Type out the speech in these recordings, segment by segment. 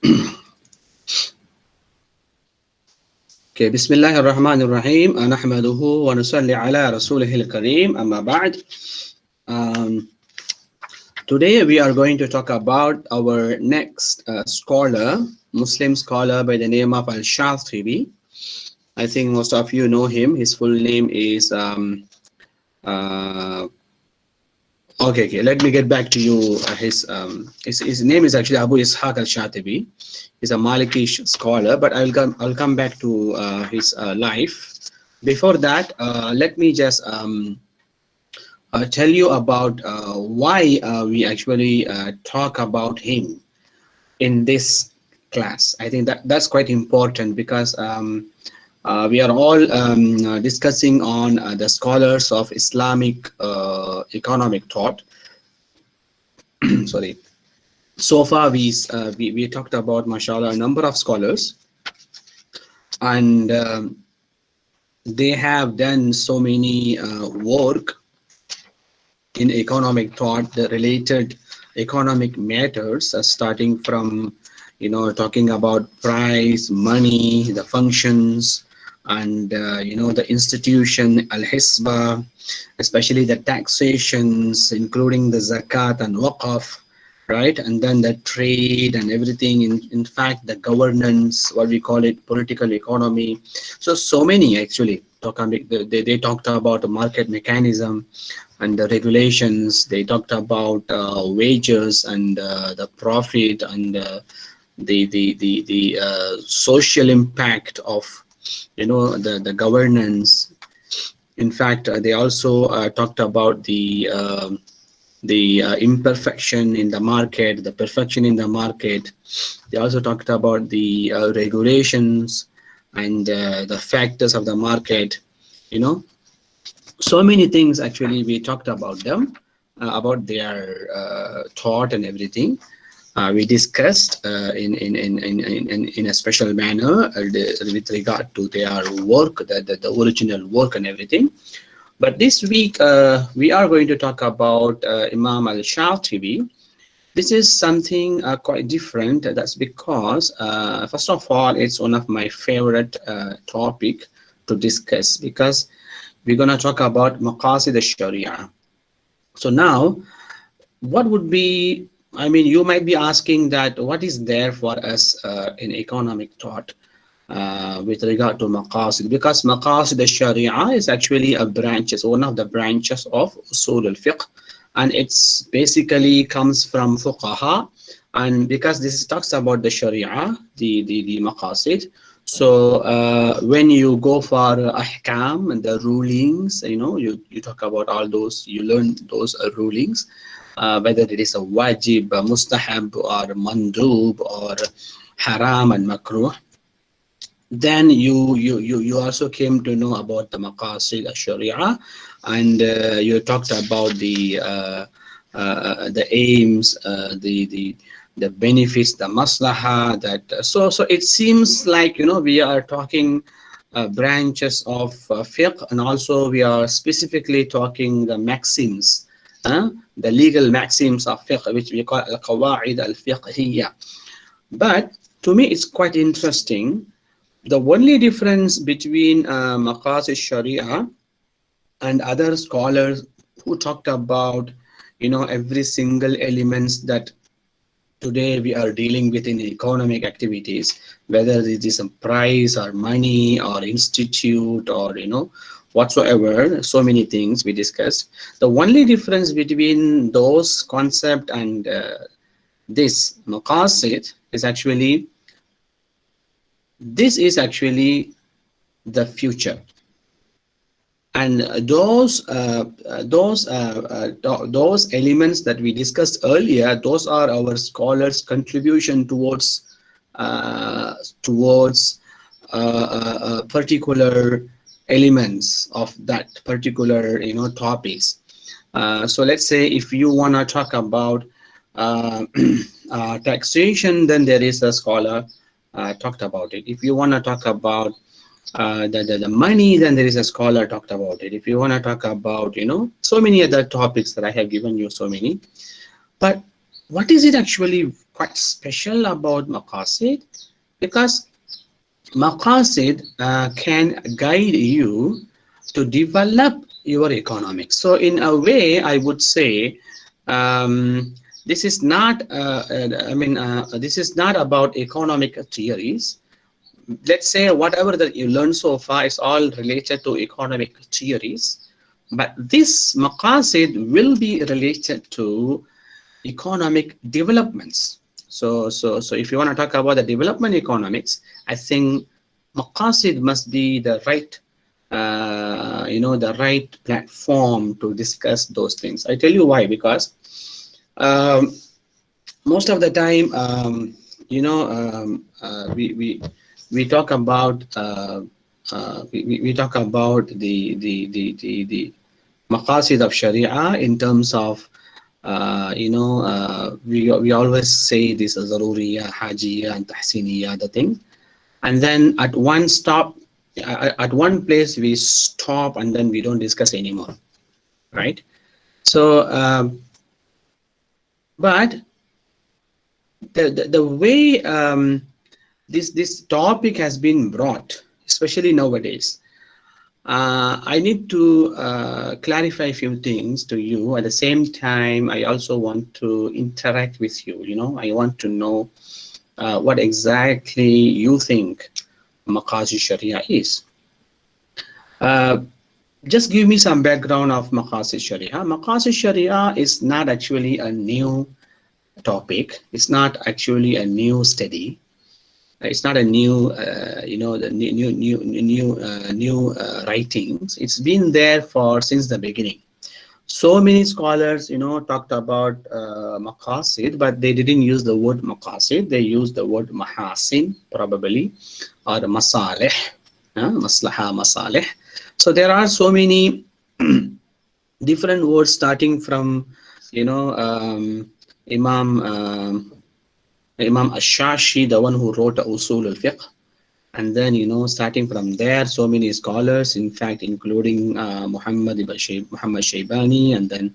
Okay, Bismillahir Rahmanir Rahim. Nahmaduhu wa nusalli ala rasulihil kareem. Amma ba'd. Today we are going to talk about our next scholar, Muslim scholar by the name of al-Shatibi. I think most of you know him. His full name is okay, let me get back to you. His name is actually Abu Ishaq al-Shatibi. He's a Maliki scholar, but I'll come back to his life. Before that, let me just tell you about why we actually talk about him in this class. I think that's quite important because we are all discussing on the scholars of Islamic economic thought. Sorry. So far, we talked about, mashallah, a number of scholars, and they have done so many work in economic thought, the related economic matters, starting from, talking about price, money, the functions, and the institution, al-Hisba, especially the taxations, including the zakat and waqf, right? And then the trade and everything. In fact, the governance, what we call it, political economy. So many actually. They talked about the market mechanism and the regulations. They talked about wages and the profit and the social impact of the governance. In fact, they also talked about the imperfection in the market, the perfection in the market. They also talked about the regulations and the factors of the market. So many things actually we talked about them, about their thought and everything. We discussed in a special manner with regard to their work, the original work and everything. But this week we are going to talk about Imam al-Shatibi. This is something quite different. That's because first of all, it's one of my favorite topic to discuss, because we're going to talk about Maqasid al-Shari'ah. So now, what would be, you might be asking that what is there for us in economic thought with regard to Maqasid, because Maqasid al-Shari'ah is actually one of the branches of Usul al-Fiqh, and it's basically comes from Fuqaha, and because this talks about the Sharia, the Maqasid. So when you go for Ahkam and the rulings, you talk about all those, you learn those rulings, whether it is a wajib, mustahab, or mandub, or haram and makruh. Then you also came to know about the Maqasid al-Shari'ah, and you talked about the aims, the benefits, the maslaha. So it seems like we are talking branches of fiqh, and also we are specifically talking the maxims, the legal maxims of fiqh, which we call al-Qawa'id al-Fiqhiyya. But to me, it's quite interesting. The only difference between Maqasid Sharia and other scholars who talked about, every single elements that today we are dealing with in economic activities, whether it is a price or money or institute or, whatsoever, so many things we discussed. The only difference between those concept and this Maqasid is actually, this is actually the future, and those elements that we discussed earlier, those are our scholars' contribution towards particular elements of that particular topics. So let's say if you want to talk about taxation, then there is a scholar talked about it. If you want to talk about the money, then there is a scholar talked about it. If you want to talk about so many other topics that I have given you, so many. But what is it actually quite special about Maqasid, because Maqasid can guide you to develop your economics. So in a way, I would say this is not, this is not about economic theories. Let's say whatever that you learn so far is all related to economic theories, but this Maqasid will be related to economic developments. So if you want to talk about the development economics, I think Maqasid must be the right, the right platform to discuss those things. I tell you why, because most of the time, we talk about we talk about the Maqasid of Sharia in terms of we always say this is Zaruriyah, Hajiyah, and Tahsiniyyat, the thing, and then at one stop, at one place we stop, and then we don't discuss anymore, right? So, but the way this topic has been brought, especially nowadays, I need to clarify a few things to you. At the same time, I also want to interact with you. I want to know what exactly you think Maqasid Sharia is. Just give me some background of Maqasid Sharia. Maqasid Sharia is not actually a new topic. It's not actually a new study. It's not a new, the new writings. It's been there since the beginning. So many scholars, talked about Maqasid, but they didn't use the word Maqasid. They used the word Mahasin, probably, or Masalih, Maslaha, Masalih. So there are so many different words starting from, Imam al-Shashi, the one who wrote Usul al-Fiqh, and then starting from there, so many scholars, in fact, including Mohamed Shaybani, and then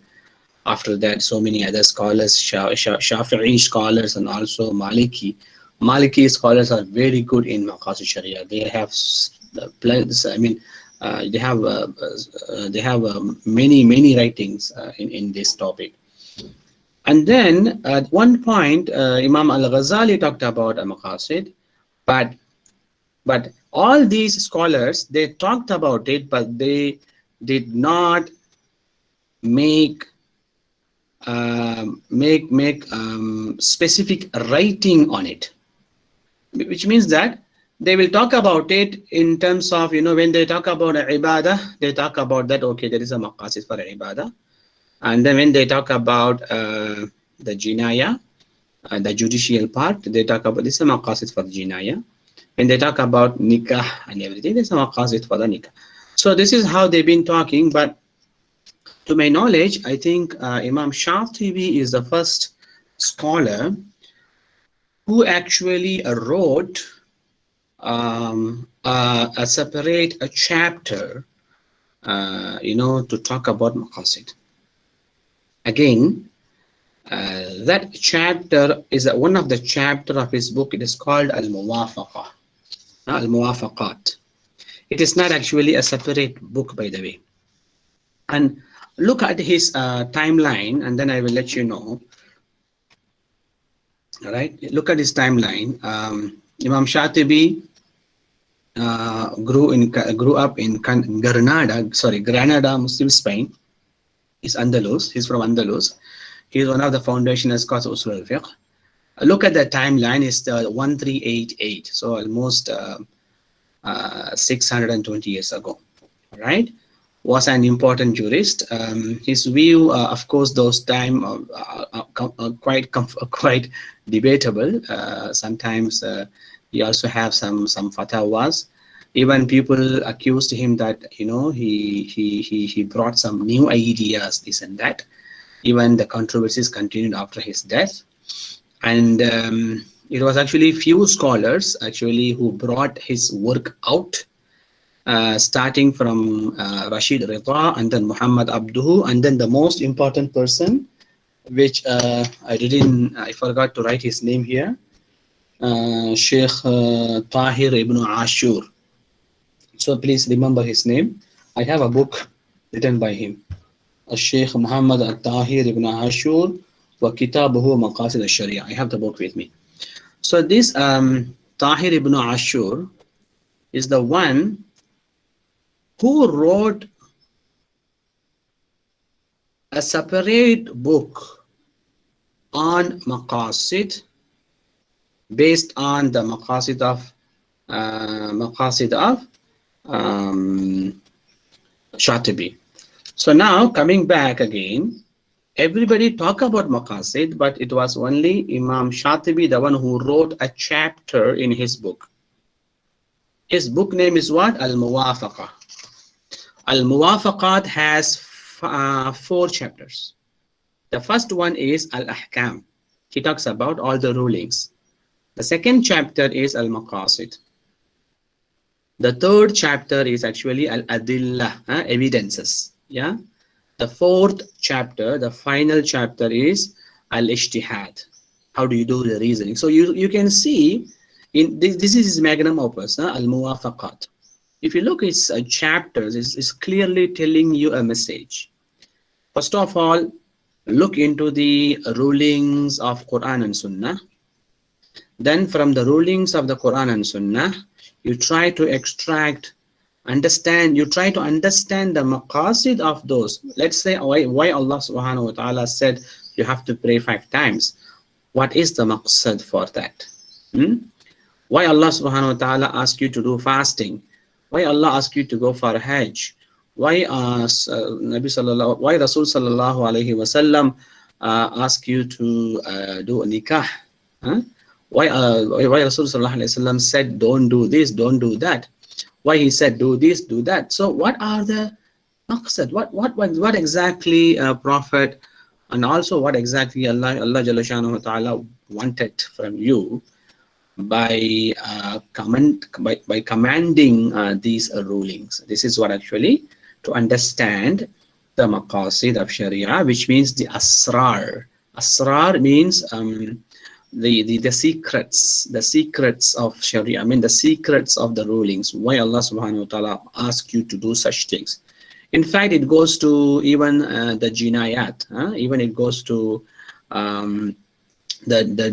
after that, so many other scholars, Shafi'i scholars, and also Maliki. Maliki scholars are very good in Maqasid Sharia. They have they have many writings in this topic. And then at one point, Imam al-Ghazali talked about Maqasid, but all these scholars, they talked about it, but they did not make specific writing on it, which means that they will talk about it in terms of, when they talk about ibadah, they talk about that, okay, there is a Maqasid for ibadah. And then when they talk about the jinaya, the judicial part, they talk about this is a Maqasid for jinaya. When they talk about nikah and everything, there's a Maqasid for the nikah. So this is how they've been talking. But to my knowledge, I think Imam Shatibi is the first scholar who actually wrote a separate chapter, to talk about Maqasid. Again, that chapter is one of the chapter of his book. It is called al-Muwafaqat. It is not actually a separate book, by the way. And look at his timeline, and then I will let you know. All right, look at his timeline. Imam Shatibi grew up in Granada, Muslim Spain. He's Andalus. He's from Andalus. He's one of the foundational scholars of Usul al-Fiqh. Look at the timeline. It's the 1388, so almost 620 years ago. Right? Was an important jurist. His view, of course, those time quite debatable. Sometimes he also have some fatwas. Even people accused him that he brought some new ideas, this and that. Even the controversies continued after his death, and it was actually few scholars actually who brought his work out, starting from Rashid Rida, and then Muhammad Abduhu, and then the most important person which I forgot to write his name here. Sheikh Tahir ibn Ashur. So please remember his name. I have a book written by him. Sheikh Muhammad al-Tahir ibn Ashur wa kitabuhu Maqasid al-Shari'ah. I have the book with me. So this Tahir ibn Ashur is the one who wrote a separate book on Maqasid based on the Maqasid of Shatibi. So now coming back again, everybody talk about Maqasid, but it was only Imam Shatibi, the one who wrote a chapter in his book. His book name is what? Al-Muwafaqah. Al-Muwafaqat has 4 chapters. The first one is Al-Ahkam. He talks about all the rulings. The second chapter is Al-Maqasid. The third chapter is actually Al-Adillah, evidences. Yeah. The fourth chapter, the final chapter, is Al-Ijtihad. How do you do the reasoning? So you can see in this is his magnum opus, Al-Muwafaqat. If you look at its chapters, it's clearly telling you a message. First of all, look into the rulings of Quran and Sunnah. Then from the rulings of the Quran and Sunnah, you try to understand the maqasid of those. Let's say why Allah subhanahu wa ta'ala said you have to pray 5 times. What is the maqsad for that? Why Allah subhanahu wa ta'ala asked you to do fasting? Why Allah asked you to go for Hajj? Why Rasul sallallahu alayhi wa sallam asked you to do a nikah? Why Rasul sallallahu alayhi wa sallam said don't do this, don't do that? Why he said do this, do that? So what are the maqsad? What exactly Prophet, and also what exactly Allah Jalla Shanahu wa Ta'ala wanted from you by commanding these rulings? This is what actually to understand the maqasid of Sharia, which means the asrar. Asrar means the secrets of Sharia. I mean the secrets of the rulings. Why Allah subhanahu wa ta'ala asked you to do such things. In fact, it goes to even the jinayat. Even it goes to the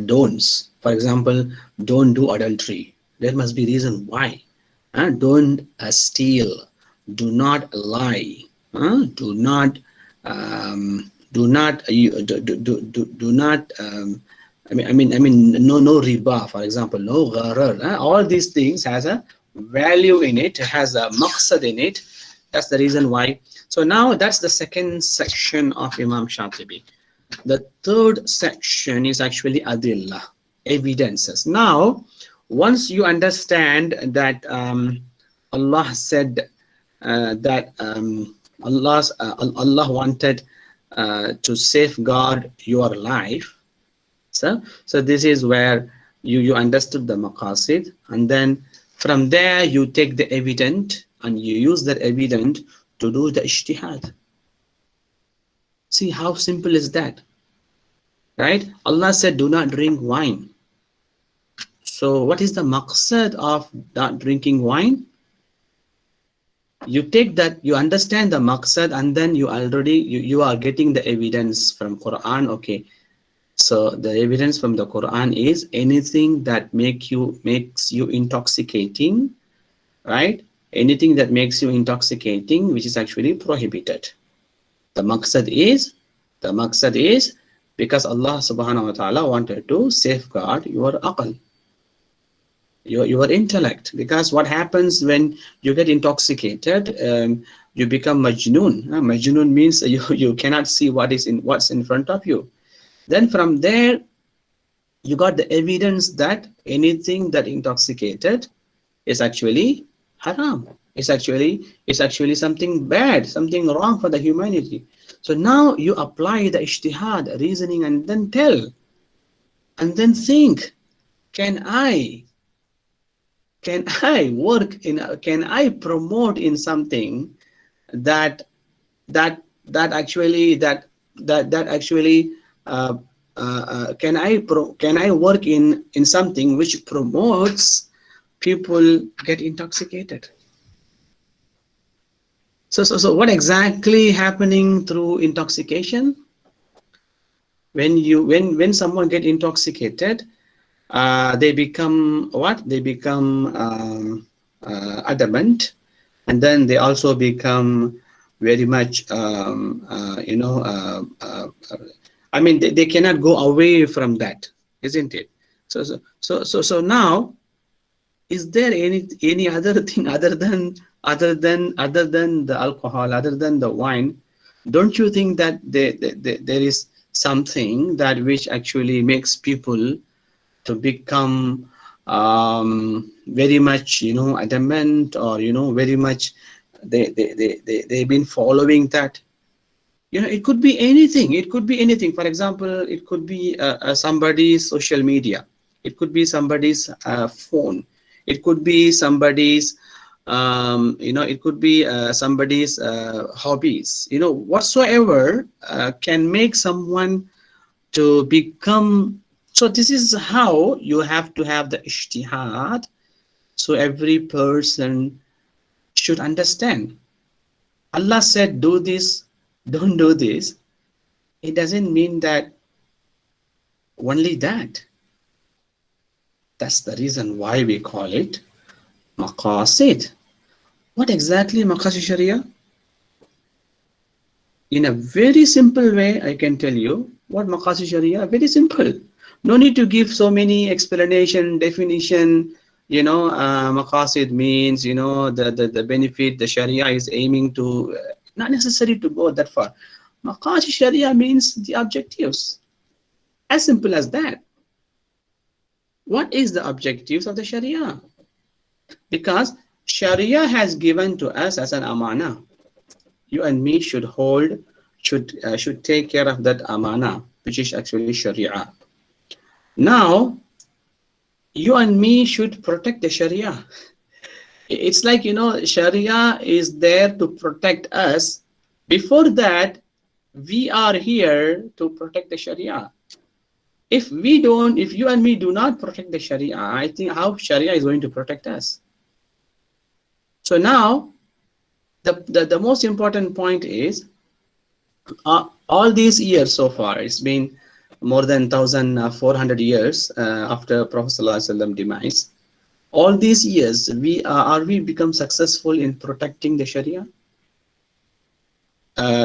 don'ts. For example, don't do adultery. There must be reason why. Don't steal. Do not lie. Do not no riba, for example, no gharar. All these things has a value in it, has a maqsad in it. That's the reason why. So now that's the second section of Imam Shatibi. The third section is actually adillah, evidences. Now, once you understand that Allah said that Allah wanted to safeguard your life. So this is where you understood the maqasid, and then from there you take the evident and you use that evident to do the ijtihad. See how simple is that, right? Allah said do not drink wine. So what is the maqsad of not drinking wine? You take that, you understand the maqsad, and then you are getting the evidence from Quran. Okay, so the evidence from the Quran is anything that makes you intoxicating, right? Anything that makes you intoxicating, which is actually prohibited. The maqsad is because Allah subhanahu wa ta'ala wanted to safeguard your aql, your intellect. Because what happens when you get intoxicated, you become majnoon. Majnoon means you cannot see what's in front of you. Then from there you got the evidence that anything that intoxicated is actually haram. It's actually something bad, something wrong for the humanity. So now you apply the ijtihad, reasoning, and then tell, and then think, can I work in, can I promote in something that actually can I work in something which promotes people get intoxicated? So what exactly happening through intoxication? When someone get intoxicated, they become what? They become adamant, and then they also become very much I mean, they cannot go away from that, isn't it? So now, is there any other thing other than the alcohol, other than the wine? Don't you think that there is something that which actually makes people to become very much, adamant, or very much they've been following that? It could be anything. It could be anything. For example, it could be somebody's social media. It could be somebody's phone. It could be somebody's it could be somebody's hobbies, whatsoever can make someone to become. So this is how you have to have the ijtihad. So every person should understand. Allah said, do this, don't do this. It doesn't mean that only that. That's the reason why we call it Maqasid. What exactly Maqasid Sharia? In a very simple way, I can tell you what Maqasid Sharia. Very simple. No need to give so many explanation, definition. Maqasid means, the benefit the Sharia is aiming to. Not necessary to go that far. Maqasid Sharia means the objectives. As simple as that. What is the objectives of the Sharia? Because Sharia has given to us as an amana. You and me should take care of that amana, which is actually Sharia. Now, you and me should protect the Sharia. It's like, Sharia is there to protect us. Before that, we are here to protect the Sharia. If you and me do not protect the Sharia, I think how Sharia is going to protect us. So now, the most important point is, all these years so far, it's been more than 1,400 years after Prophet ﷺ demise. All these years, are we become successful in protecting the Sharia?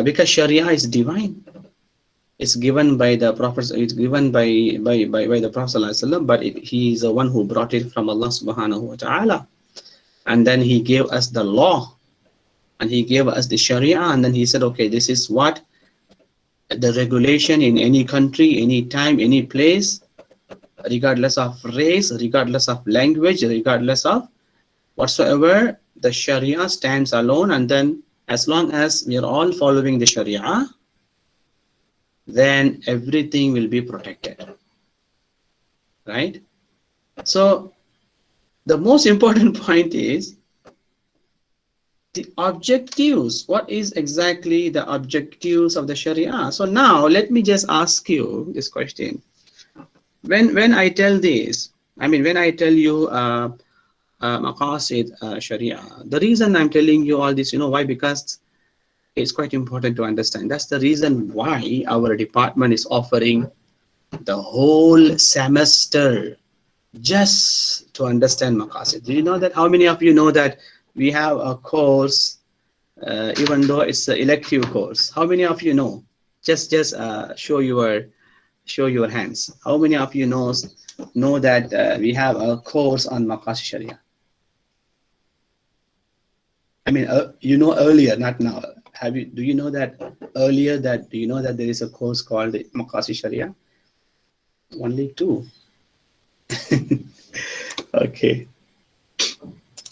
Because Sharia is divine. It's given by the Prophet. It's given by the Prophet ﷺ, but he is the one who brought it from Allah Subhanahu wa Taala, and then he gave us the law, and he gave us the Sharia, and then he said, okay, this is what the regulation in any country, any time, any place, regardless of race, regardless of language, regardless of whatsoever, the Sharia stands alone. And then as long as we are all following the Sharia, then everything will be protected, right? So the most important point is the objectives. What is exactly the objectives of the Sharia? So now let me just ask you this question. When I tell this, I mean, when I tell you Maqasid Sharia, the reason I'm telling you all this, why? Because it's quite important to understand. That's the reason why our department is offering the whole semester just to understand Maqasid. Do you know that? How many of you know that we have a course, even though it's an elective course? How many of you know? Just show your hands. How many of you know that we have a course on Maqasid Sharia? I mean, earlier, not now. Do you know that earlier? Do you know that there is a course called Maqasid Sharia? Only two. Okay,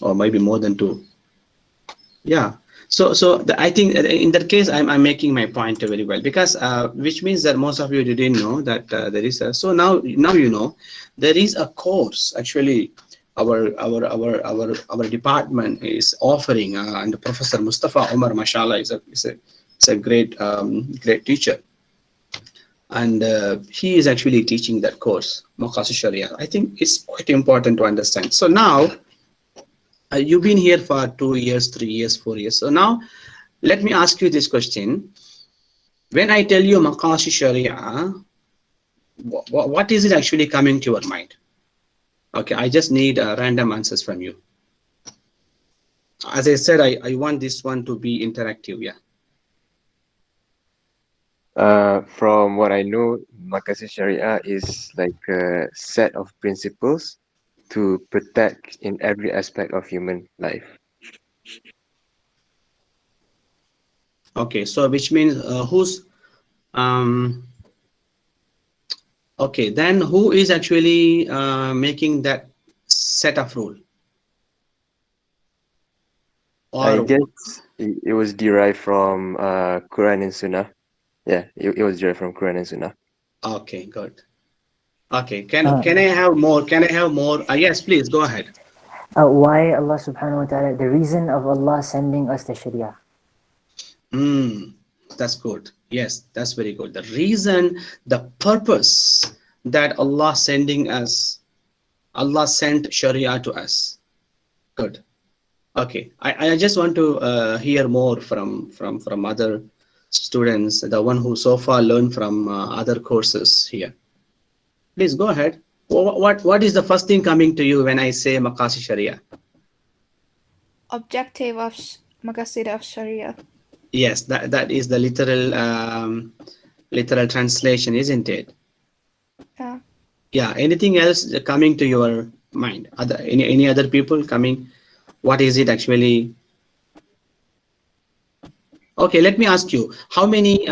or maybe more than two. Yeah. So I think in that case, I'm making my point very well, because which means that most of you didn't know that there is a. So now you know there is a course actually. Our department is offering, and Professor Mustafa Umar, mashallah, is a great great teacher. and he is actually teaching that course, Maqasid Sharia. I think it's quite important to understand. So now you've been here for 2 years, 3 years, 4 years. So now let me ask you this question. When I tell you Maqasid Sharia, what is it actually coming to your mind? Okay, I just need random answers from you. As I said, I want this one to be interactive. Yeah. From what I know, Maqasid Shari'ah is like a set of principles to protect in every aspect of human life. Okay, so which means who's okay, then who is actually making that set of rule? I Or guess it was derived from Quran and Sunnah. Yeah, it was derived from Quran and Sunnah. okay, good. Okay, can I have more? Can I have more? Yes, please go ahead. Why Allah subhanahu wa ta'ala, the reason of Allah sending us the Sharia. That's good. Yes, that's very good. The reason, the purpose that Allah sending us, Allah sent Sharia to us. Good. Okay, I just want to hear more from other students, the one who so far learned from other courses here. Please go ahead. What is the first thing coming to you when I say Maqasid Sharia? Objective of Maqasid of Sharia. Yes, that is the literal translation, isn't it? Yeah. Yeah. Anything else coming to your mind? Any other people coming? What is it actually? Okay, let me ask you, how many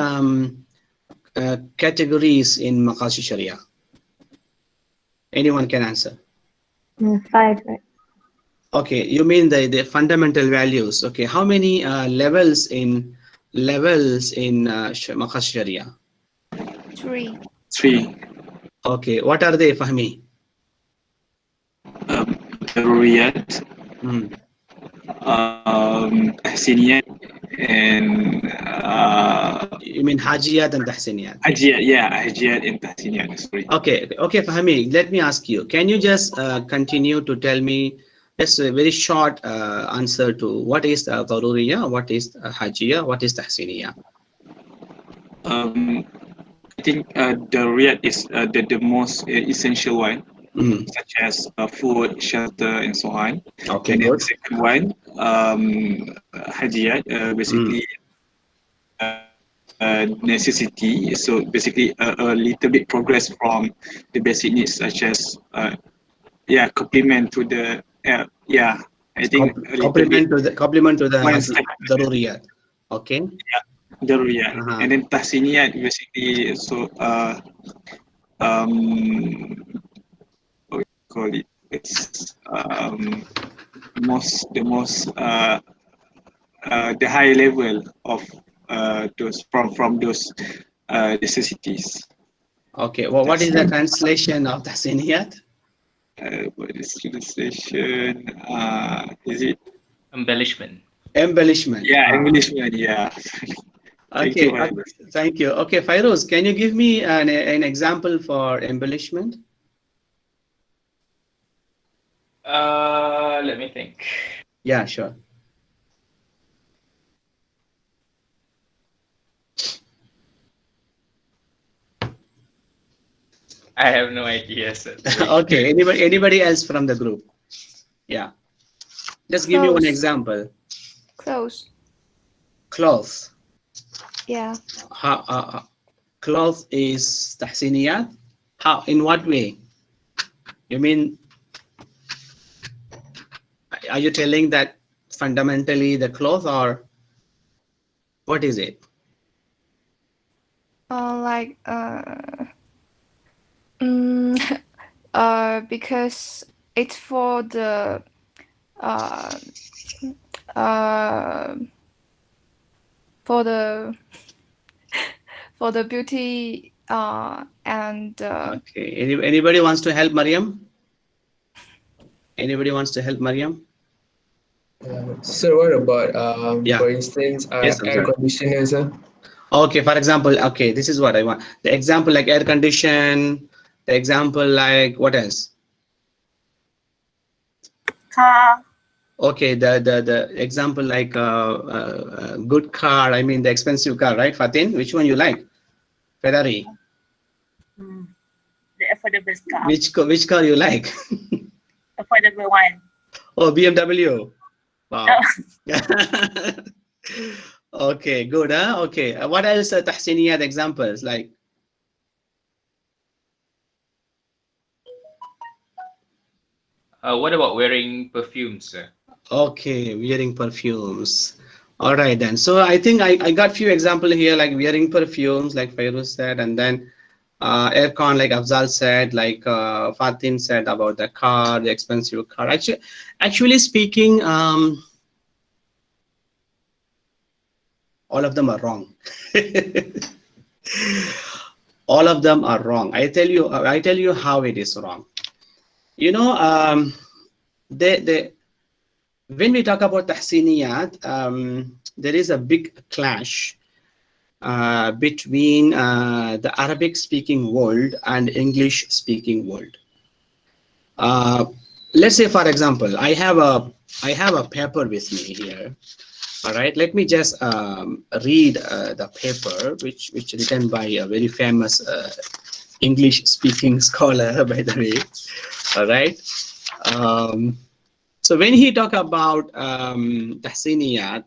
categories in Maqasid Sharia? Anyone can answer. 5, right? Okay, you mean the fundamental values. Okay, how many levels in Maqasid Sharia? 3. 3. Okay, what are they, Fahmi? Daruriyat, Tahsiniyyat, and you mean Hajiyat and Tahsiniyat? Hajiyat, yeah, Hajiyat and Tahsiniyyat, sorry. Okay, Fahmi, let me ask you, can you just continue to tell me just a very short answer to what is Daruriyah, what is Hajiyah, what is Tahsiniyah? I think Daruriyat is the most essential one, such as food, shelter, and so on. Okay, and good. then the second one, Hajiyat, basically necessity. So basically a little bit progress from the basic needs, such as complement to the I think Complement to the one step Daruriyat. Okay. Yeah, Daruriyat. And then Tahsiniyat basically so what we call it, it's the high level of those from those necessities. Okay, well, what is the translation of Tahsiniyat? What is translation? Is it embellishment? Embellishment. Yeah, embellishment. Yeah. Okay, thank you. Okay, Fairoz, can you give me an example for embellishment? Let me think. Yeah, sure. I have no idea, sir. Okay, anybody else from the group? Yeah. Just give me one example. Clothes. Cloth. Yeah. Cloth is Tahsiniyat? How? In what way? You mean, are you telling that fundamentally the cloth, or what is it? Because it's for the beauty and okay, anybody wants to help Mariam? Anybody wants to help Mariam? Sir, what about Yeah. for instance, Yes, air conditioners? Okay, for example, okay, this is what I want. The example like air condition, the example like what else? Car. Okay, the example like good car, I mean the expensive car, right, Fatin? Which one you like? Ferrari. The affordable car. Which car you like? Affordable one. Oh, BMW. Wow. Oh. Okay, good, huh? Okay. What else Tahsiniyyat examples like? What about wearing perfumes, sir? Okay, wearing perfumes. All right then. So I think I got few examples here like wearing perfumes, like Fairuz said, and then aircon, like Afzal said, like Fatin said about the car, the expensive car. Actually speaking, all of them are wrong. All of them are wrong. I tell you how it is wrong. You know, when we talk about Tahsiniyyat, there is a big clash between the Arabic-speaking world and English-speaking world. Let's say, for example, I have a paper with me here. All right, let me just read the paper, which written by a very famous English-speaking scholar, by the way. All right. So when he talk about Tahsiniyyat,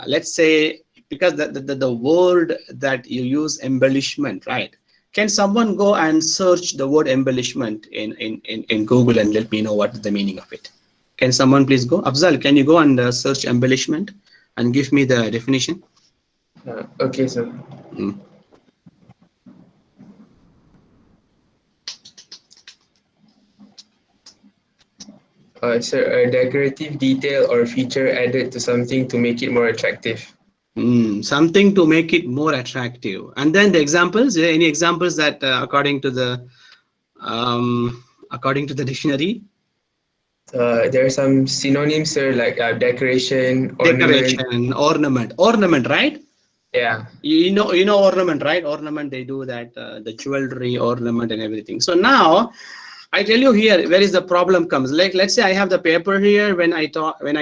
let's say, because the word that you use, embellishment, right? Can someone go and search the word embellishment in Google and let me know what is the meaning of it? Can someone please go? Afzal, can you go and search embellishment and give me the definition? Okay, sir. Sir, a decorative detail or feature added to something to make it more attractive. Something to make it more attractive. And then the examples, any examples that according to the dictionary? There are some synonyms, sir, like decoration, ornament, right? Yeah. You know ornament, right? Ornament, they do that, the jewelry ornament and everything. So now I tell you here, where is the problem comes? Like, let's say I have the paper here. When I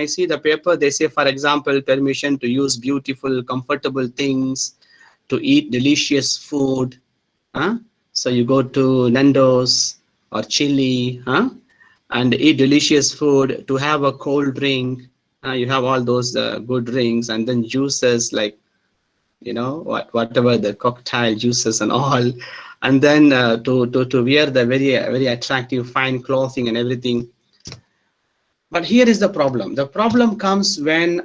see the paper, they say, for example, permission to use beautiful, comfortable things, to eat delicious food. So you go to Nando's or Chili, and eat delicious food, to have a cold drink. You have all those good drinks, and then juices like, you know, whatever the cocktail juices and all, and then to wear the very attractive fine clothing and everything. But here is the problem. The problem comes when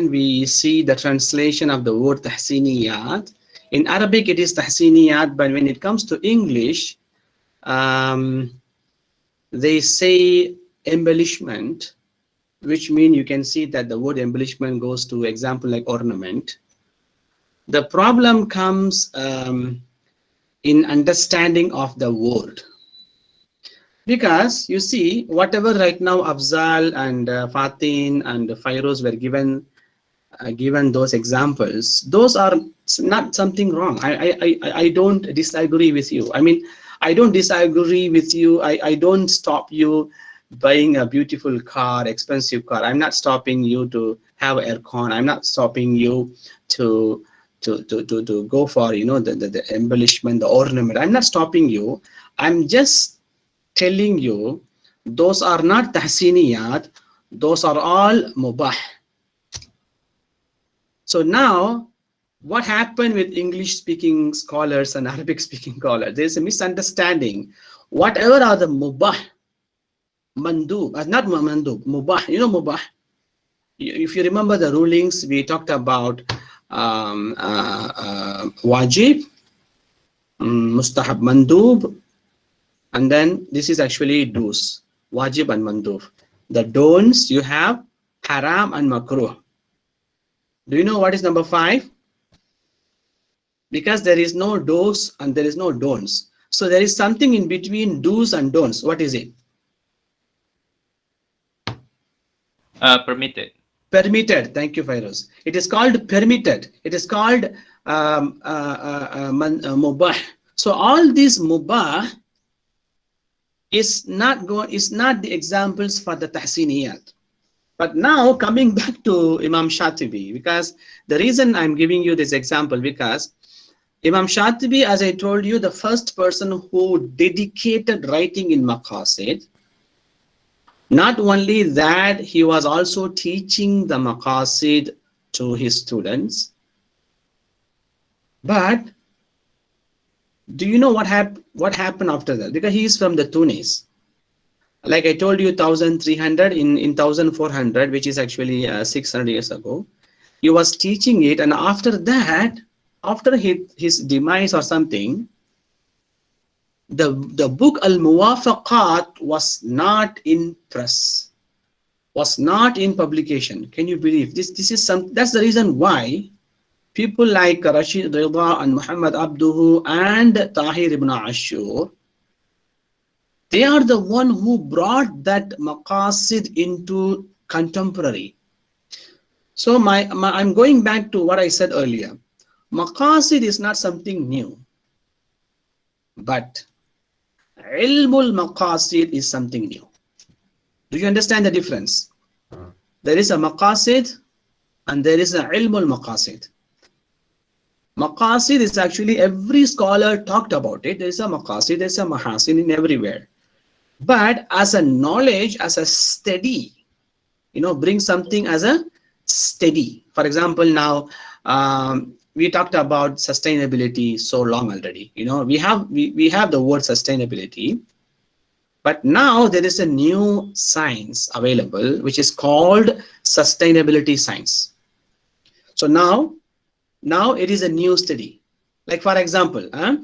we see the translation of the word Tahsiniyat. In Arabic it is Tahsiniyat, but when it comes to English, they say embellishment, which means you can see that the word embellishment goes to example like ornament. The problem comes in understanding of the word. Because you see, whatever right now Afzal and Fatin and Fairoz were given those examples, those are not something wrong. I don't disagree with you. I mean, I don't disagree with you. I don't stop you buying a beautiful car, expensive car. I'm not stopping you to have aircon. I'm not stopping you to go for, you know, the embellishment, the ornament. I'm not stopping you. I'm just telling you those are not tahsiniyat, those are all mubah. So now what happened with English speaking scholars and Arabic speaking scholars? There's a misunderstanding. Whatever are the mubah, mandub, not mandub, mubah, you know, mubah. If you remember the rulings, we talked about wajib, mustahab, mandub, and then this is actually do's, wajib and mandub. The don'ts, you have haram and makruh. Do you know what is number 5? Because there is no do's and there is no don'ts. So there is something in between do's and don'ts. What is it? Permitted. Permitted. Thank you, Fairuz. It is called permitted. It is called mubah. So all these mubah is not the examples for the Tahsiniyyat. But now coming back to Imam Shatibi, because the reason I'm giving you this example, because Imam Shatibi, as I told you, the first person who dedicated writing in Maqasid. Not only that, he was also teaching the Maqasid to his students. But do you know what happened after that? Because he is from the Tunis. Like I told you, 1300 in 1400, which is actually 600 years ago, he was teaching it. And after that, after his demise or something, the book al-Muwafaqat was not in press, was not in publication. Can you believe this? That's the reason why people like Rashid Rida and Muhammad Abduhu and Tahir ibn Ashur, they are the one who brought that Maqasid into contemporary. So I'm going back to what I said earlier. Maqasid is not something new, but Ilmul Maqasid is something new. Do you understand the difference? There is a Maqasid and there is a Ilmul Maqasid. Maqasid is actually, every scholar talked about it. There is a Maqasid, there is a Mahasin in everywhere. But as a knowledge, as a study, bring something as a study. For example, now we talked about sustainability so long already. We have the word sustainability, but now there is a new science available which is called sustainability science. So now it is a new study. Like for example, are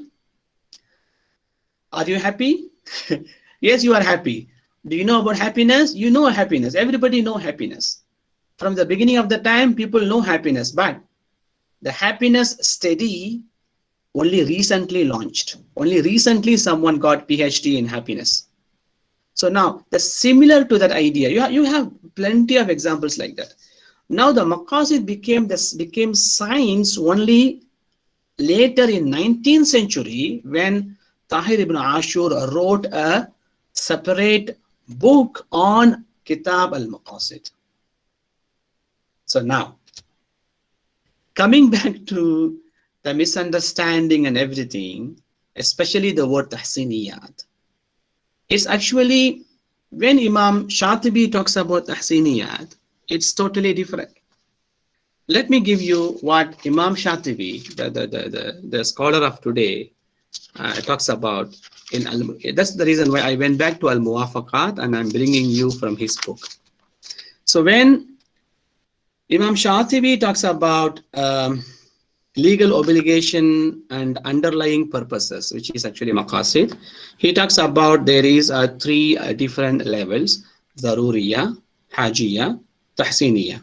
you happy? Yes, you are happy. Do you know about happiness? You know happiness. Everybody know happiness. From the beginning of the time, people know happiness, but the happiness study only recently launched. Only recently someone got PhD in happiness. So now, similar to that idea, you have plenty of examples like that. Now the Maqasid became science only later in 19th century when Tahir ibn Ashur wrote a separate book on Kitab al-Maqasid. So now, coming back to the misunderstanding and everything, especially the word Tahsiniyyat, it's actually, when Imam Shatibi talks about Tahsiniyyat, it's totally different. Let me give you what Imam Shatibi, the scholar of today, talks about. That's the reason why I went back to al-Muwafaqat and I'm bringing you from his book. So when Imam Shatibi talks about legal obligation and underlying purposes, which is actually Maqasid, he talks about there is 3 different levels: Daruriyah, Hajiyah, Tahsiniyah.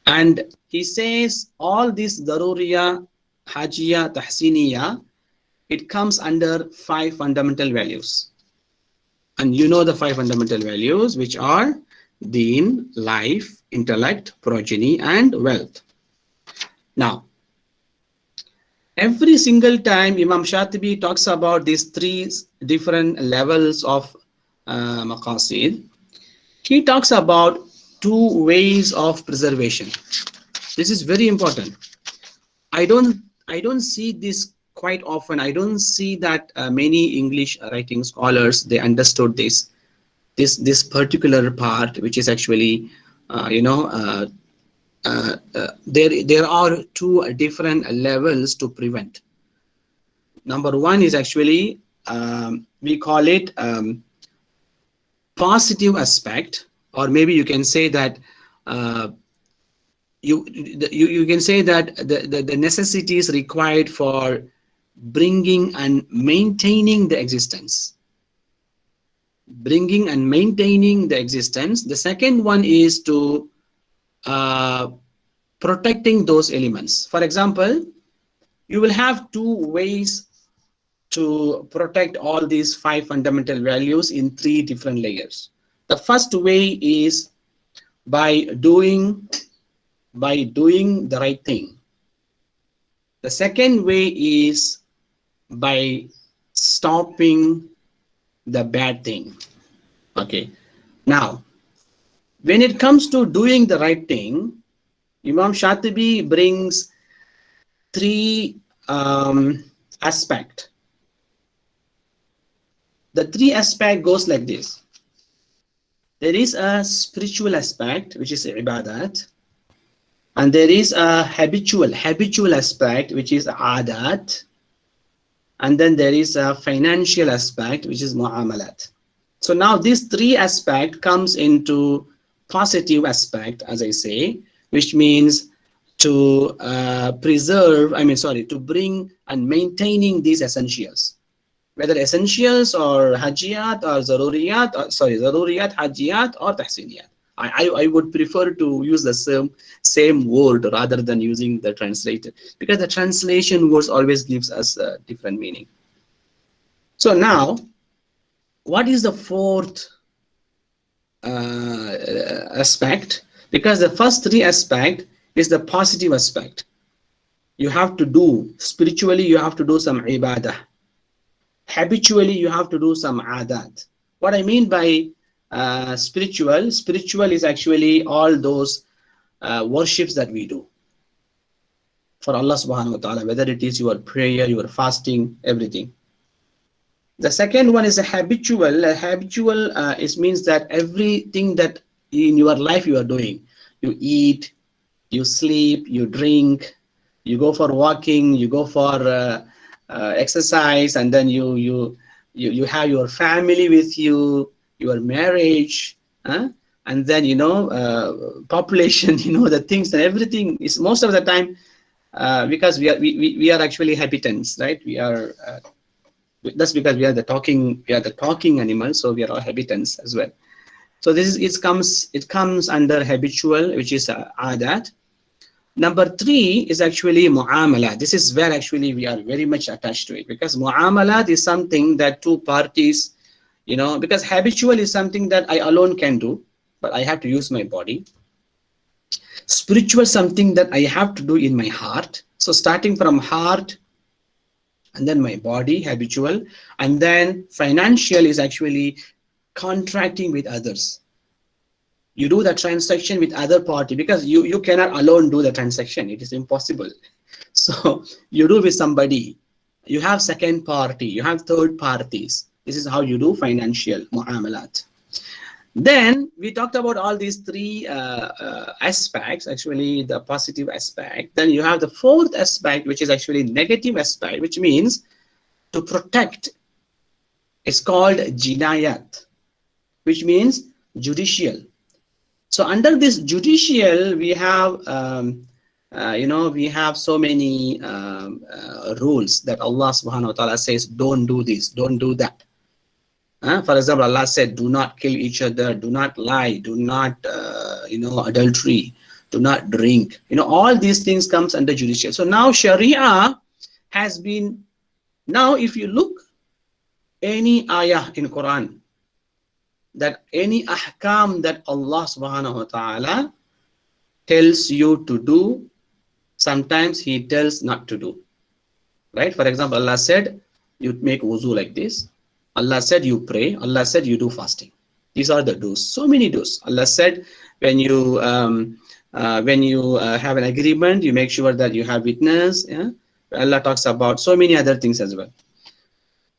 And he says all this Daruriyah, Hajiyah, Tahsiniyah, it comes under 5 fundamental values. And you know the 5 fundamental values, which are Deen, life, intellect, progeny, and wealth. Now, every single time Imam Shatibi talks about these 3 different levels of Maqasid, he talks about 2 ways of preservation. This is very important. I don't see this quite often. I don't see that many English writing scholars, they understood this particular part, which is actually there are 2 different levels to prevent. Number 1 is actually we call it positive aspect, or maybe you can say that you can say that the necessities required for bringing and maintaining the existence. Bringing and maintaining the existence. The second one is to protecting those elements. For example, you will have 2 ways to protect all these 5 fundamental values in 3 different layers. The first way is by doing the right thing. The second way is by stopping the bad thing. Okay. Now, when it comes to doing the right thing, Imam Shatibi brings three aspects. The three aspect goes like this. There is a spiritual aspect, which is ibadat, and there is a habitual aspect, which is adat, and then there is a financial aspect, which is muamalat. So now these three aspects comes into positive aspect, as I say, which means to to bring and maintaining these essentials, whether essentials or hajiyat or zaruriyat, zaruriyat, hajiyat or tahsiniyat. I would prefer to use the same word rather than using the translated, because the translation words always gives us a different meaning. So now, what is the fourth aspect? Because the first three aspect is the positive aspect. You have to do spiritually, you have to do some ibadah. Habitually, you have to do some adat. What I mean by spiritual is actually all those worships that we do for Allah subhanahu wa ta'ala, whether it is your prayer, your fasting, everything. The second one is a habitual. It means that everything that in your life you are doing, you eat, you sleep, you drink, you go for walking, you go for exercise, and then you have your family with you, your marriage, and then population, the things and everything is most of the time because we are actually habitants, right? We are that's because we are the talking animals, so we are all habitants as well. So this is it comes under habitual, which is adat. Number three is actually mu'amalat. This is where actually we are very much attached to it, because mu'amalat is something that two parties, because habitual is something that I alone can do, but I have to use my body. Spiritual, something that I have to do in my heart. So starting from heart, and then my body, habitual, and then financial is actually contracting with others. You do the transaction with other party, because you cannot alone do the transaction. It is impossible. So you do with somebody. You have second party, you have third parties. This is how you do financial mu'amalat. Then we talked about all these three aspects, actually the positive aspect. Then you have the fourth aspect, which is actually negative aspect, which means to protect. It's called jinayat, which means judicial. So under this judicial, we have we have so many rules that Allah subhanahu wa ta'ala says, don't do this, don't do that. For example, Allah said, do not kill each other, do not lie, do not adultery, do not drink. All these things comes under judicial. So now Sharia has been, now if you look any ayah in Quran, that any ahkam that Allah subhanahu wa ta'ala tells you to do, sometimes he tells not to do. Right? For example, Allah said you make wuzu like this. Allah said you pray. Allah said you do fasting. These are the do's. So many do's. Allah said when you have an agreement, you make sure that you have witness. Yeah? Allah talks about so many other things as well.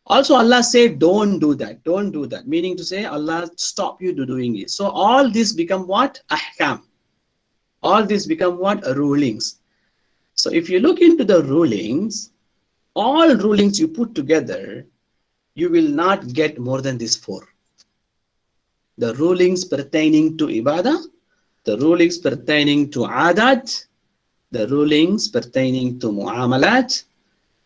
Also, Allah said, don't do that. Don't do that. Meaning to say, Allah stop you to doing it. So all this become what? Ahkam. All this become what? Rulings. So if you look into the rulings, all rulings you put together, you will not get more than these four. The rulings pertaining to ibadah, the rulings pertaining to adat, the rulings pertaining to mu'amalat,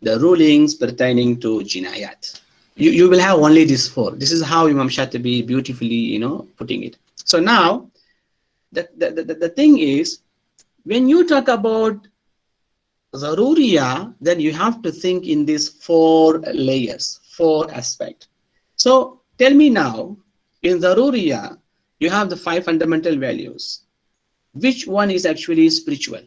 the rulings pertaining to jinayat. You will have only these four. This is how Imam Shatibi beautifully, putting it. So now, the thing is, when you talk about zaruriyah, then you have to think in these four layers, four aspects. So tell me now, in zaruriyah, you have the 5 fundamental values. Which one is actually spiritual?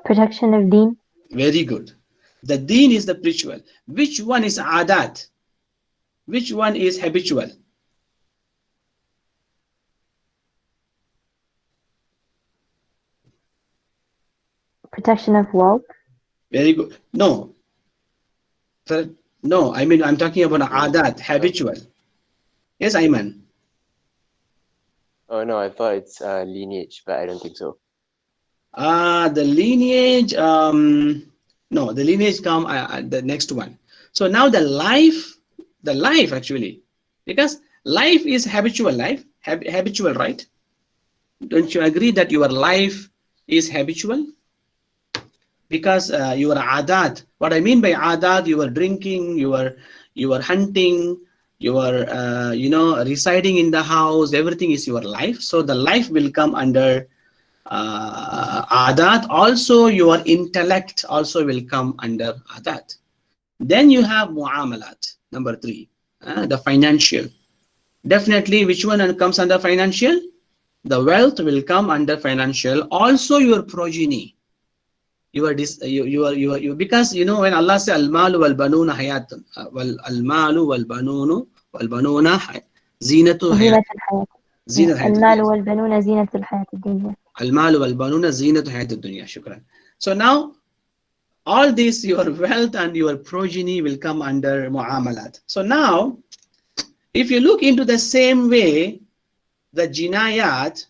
Protection of deen. Very good. The deen is the spiritual. Which one is adat? Which one is habitual? Protection of wealth. Very good. No. No, I mean, I'm talking about adat, habitual. Yes, Ayman. Oh no, I thought it's lineage, but I don't think so. The lineage, no, the lineage come the next one. So now the life actually, because life is habitual life, habitual, right? Don't you agree that your life is habitual? Because your adat, what I mean by adat, you are drinking, you are hunting, you are residing in the house, everything is your life. So the life will come under adat. Also your intellect also will come under adat. Then you have muamalat, number 3, the financial. Definitely, which one comes under financial? The wealth will come under financial. Also your progeny. You are because when Allah says al-malu wal-banuna hayatun, al-malu wal-banunu wal-banuna zinatu hayat. المال والبنون زينة الحياة الدنيا. المال والبنون زينة الحياة الدنيا. Shukran. So now all this, your wealth and your progeny will come under muamalat. So now if you look into the same way, the jinayat,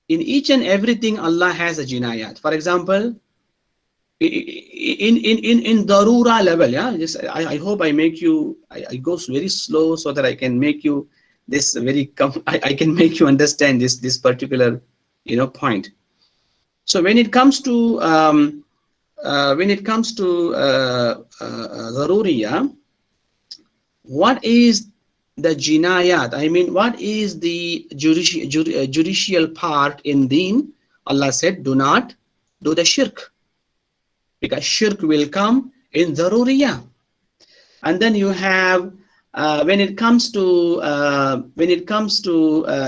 in each and everything Allah has a jinayat. For example, in darura level, yeah, just I hope I make you, I go very slow so that I can make you this very I can make you understand this particular point. So when it comes to daruriya, what is the jinayat? I mean, what is the judicial part in deen? Allah said, do not do the shirk, because shirk will come in daruriya. And then you have when it comes to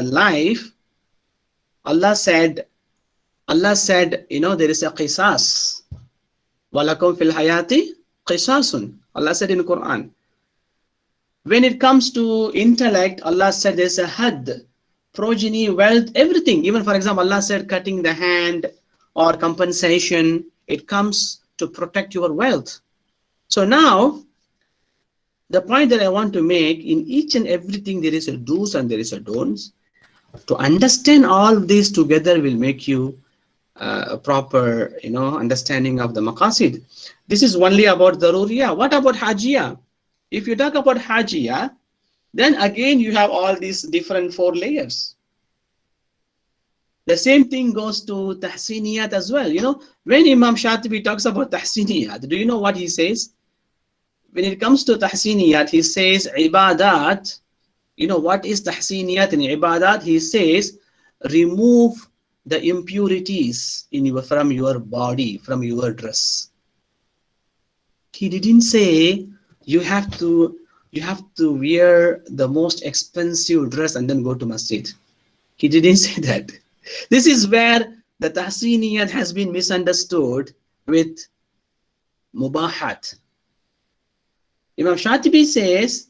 life, Allah said, there is a qisas. Walakum fil hayati qisasun. Allah said in the Quran. When it comes to intellect, Allah said there's a had, progeny, wealth, everything. Even for example, Allah said cutting the hand or compensation, it comes to protect your wealth. So now, the point that I want to make, in each and everything there is a do's and there is a don'ts. To understand all of these together will make you a proper understanding of the maqasid. This is only about daruriya. What about hajiyah? If you talk about hajiyah, then again you have all these different 4 layers. The same thing goes to tahsiniyat as well. When Imam Shatibi talks about tahsiniyat, do you know what he says? When it comes to tahsiniyat, he says ibadat. What is tahsiniyat in ibadat? He says remove the impurities from your body, from your dress. He didn't say you have to wear the most expensive dress and then go to masjid. He didn't say that. This is where the tahsiniyat has been misunderstood with mubahat. Imam Shatibi says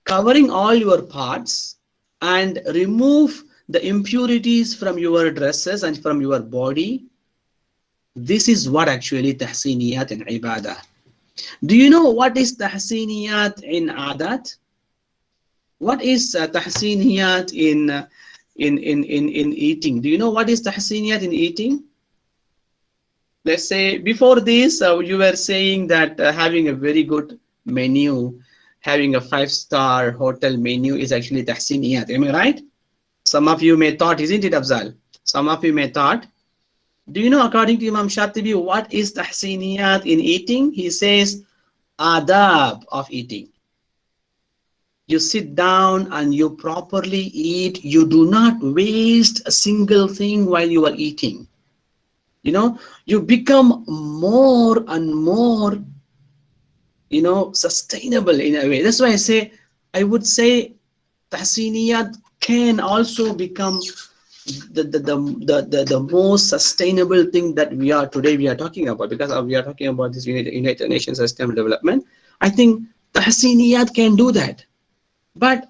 covering all your parts and remove the impurities from your dresses and from your body. This is what actually tahsiniyat in ibadah. Do you know what is tahsiniyat in adat? What is tahsiniyat in eating? Do you know what is tahsiniyat in eating? Let's say before this you were saying that having a very good menu, having a 5-star hotel menu is actually tahsiniyat. Am I right? Some of you may thought, isn't it, Afzal? Some of you may thought. Do you know, according to Imam Shatibi, what is tahsiniyat in eating? He says adab of eating. You sit down and you properly eat. You do not waste a single thing while you are eating. You become more and more sustainable in a way. That's why I would say Tahsiniyat can also become the most sustainable thing that we are talking about, because we are talking about this United Nations Sustainable Development. I think Tahsiniyat can do that, but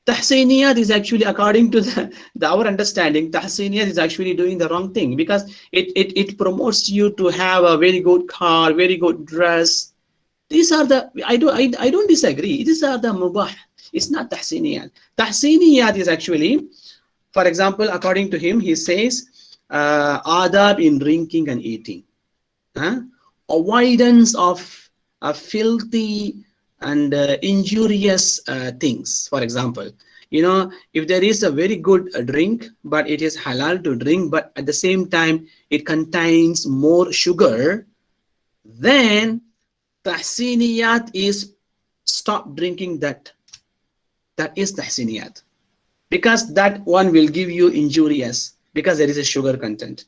Tahsiniyat is actually, according to our understanding, Tahsiniyat is actually doing the wrong thing, because it promotes you to have a very good car, very good dress. These are the, I don't disagree. These are the mubah. It's not Tahsiniyat. Tahsiniyat is actually, for example, according to him, he says, adab in drinking and eating, avoidance of filthy and injurious things. For example, you know, if there is a very good drink, but it is halal to drink, but at the same time it contains more sugar, then Tahsiniyat is stop drinking that. That is Tahsiniyat, because that one will give you injurious, because there is a sugar content,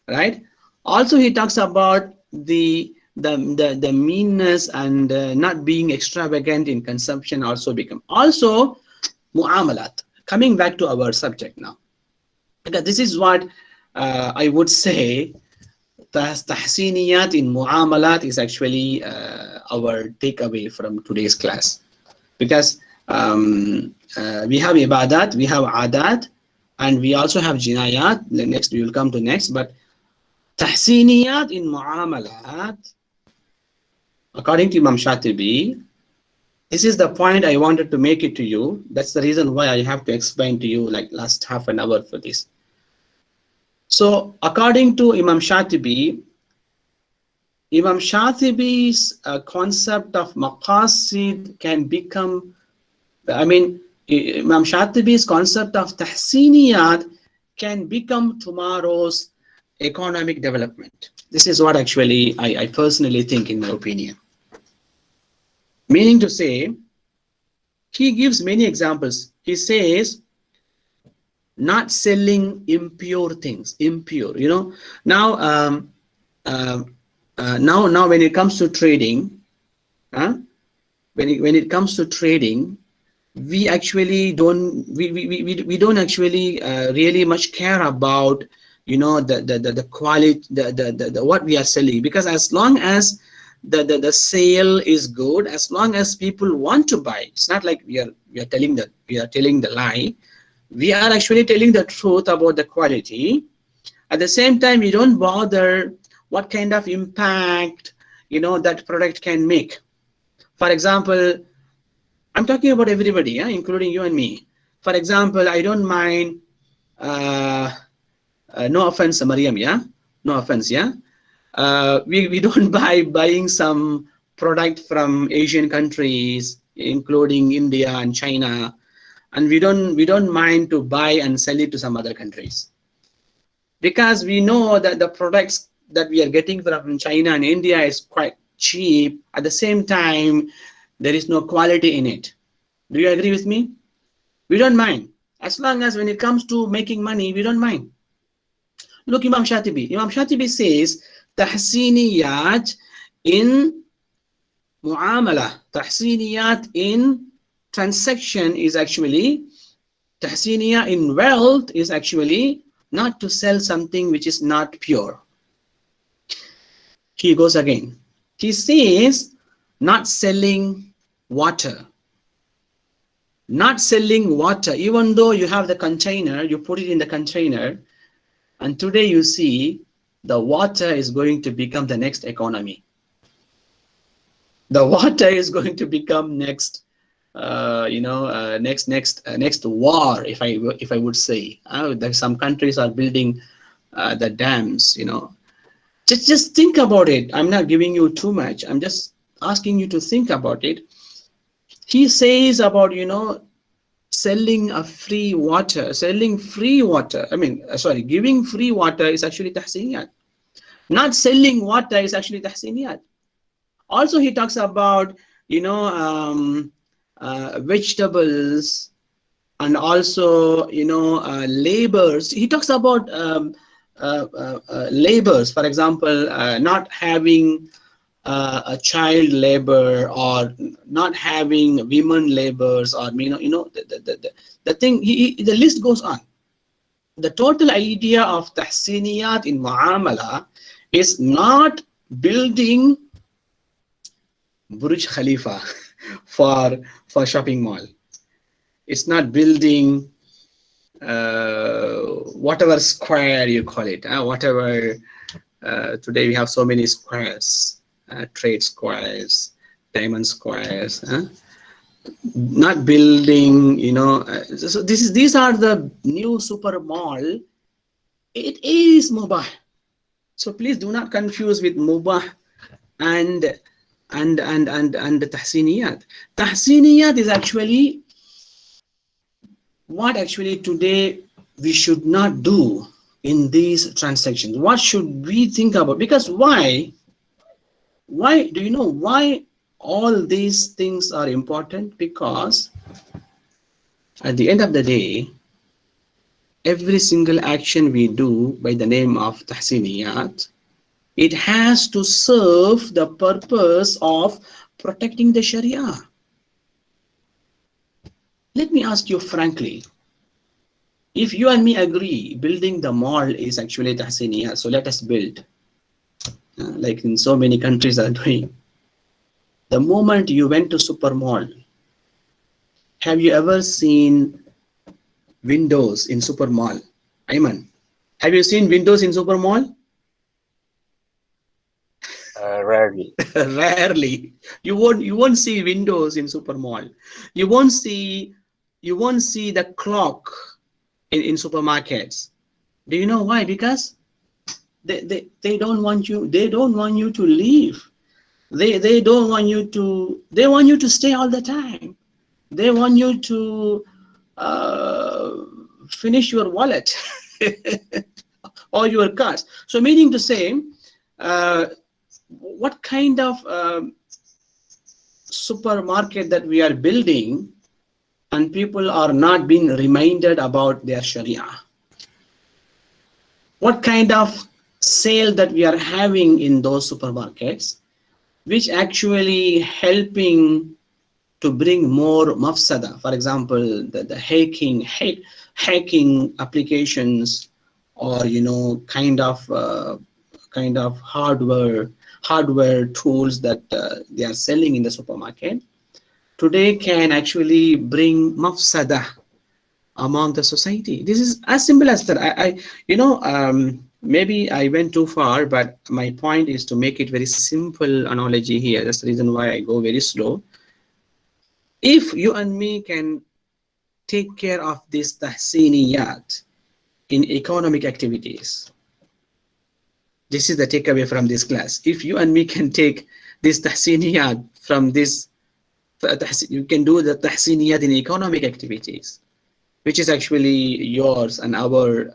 right? Also, he talks about the meanness and not being extravagant in consumption also become. Also, Muamalat. Coming back to our subject now, because this is what I would say, Tahsiniyat in Muamalat is actually our takeaway from today's class, because we have ibadat, we have adat, and we also have jinayat. Next, we will come to next, but Tahsiniyat in Muamalat, according to Imam Shatibi, this is the point I wanted to make it to you. That's the reason why I have to explain to you like last half an hour for this. So according to Imam Shatibi's concept of Maqasid can become, Imam Shatibi's concept of Tahsiniyat can become tomorrow's economic development. This is what actually I personally think, in my opinion. Meaning to say, he gives many examples. He says, not selling impure things, impure, you know. Now, now when it comes to trading, when it comes to trading, we actually don't actually really much care about, you know, the quality, the what we are selling, because as long as the sale is good, as long as people want to buy, it's not like we are telling the lie. We are actually telling the truth about the quality. At the same time, we don't bother what kind of impact, you know, that product can make. For example, I'm talking about everybody, yeah, including you and me. For example, I don't mind, no offense, Mariam, yeah, no offense, yeah. We don't buying some product from Asian countries, including India and China, and we don't mind to buy and sell it to some other countries, because we know that the products that we are getting from China and India is quite cheap. At the same time, there is no quality in it. Do you agree with me? We don't mind, as long as when it comes to making money, we don't mind. Look, Imam Shatibi says, Tahsiniyat in Muamala, Tahsiniyat in transaction is actually, Tahsiniyat in wealth is actually not to sell something which is not pure. He goes again. He says, not selling water. Not selling water, even though you have the container, you put it in the container, and today you see the water is going to become the next economy. The water is going to become next, next war, if I would say. Some countries are building the dams, you know. Just think about it. I'm not giving you too much. I'm just asking you to think about it. He says about, you know, selling a free water, giving free water is actually Tahsiniyat. Not selling water is actually Tahsiniyat. Also, he talks about, you know, vegetables, and also, you know, labors. He talks about labors, for example, not having a child labor or not having women labors, or the thing, the list goes on. The total idea of Tahsiniyyat in Muamala is not building Burj Khalifa for shopping mall. It's not building whatever square you call it, whatever. Today we have so many squares, trade squares, diamond squares. Not building, so these are the new super mall. It is mubah. So please do not confuse with mubah and tahsiniyat. Tahsiniyat is actually what actually today we should not do in these transactions. What should we think about? Because why do you know why all these things are important? Because at the end of the day, every single action we do by the name of Tahsiniyat, it has to serve the purpose of protecting the Sharia. Let me ask you frankly, if you and me agree building the mall is actually Tahsiniyat, so let us build, like in so many countries are doing. The moment you went to super mall, have you ever seen windows in super mall? Ayman, have you seen windows in super mall? Rarely. Rarely. You won't see windows in super mall. You won't see the clock in supermarkets. Do you know why? Because they don't want you to leave. They don't want you to, they want you to stay all the time. They want you to finish your wallet or your cards. So meaning to say, what kind of supermarket that we are building, and people are not being reminded about their Sharia? What kind of sale that we are having in those supermarkets, which actually helping to bring more mafsada? For example, the hacking applications, or kind of hardware tools that they are selling in the supermarket today can actually bring mafsada among the society. This is as simple as that. Maybe I went too far, but my point is to make it very simple analogy here. That's the reason why I go very slow. If you and me can take care of this tahsiniyat in economic activities, this is the takeaway from this class. If you and me can take this tahsiniyat from this, you can do the tahsiniyat in economic activities, which is actually yours and our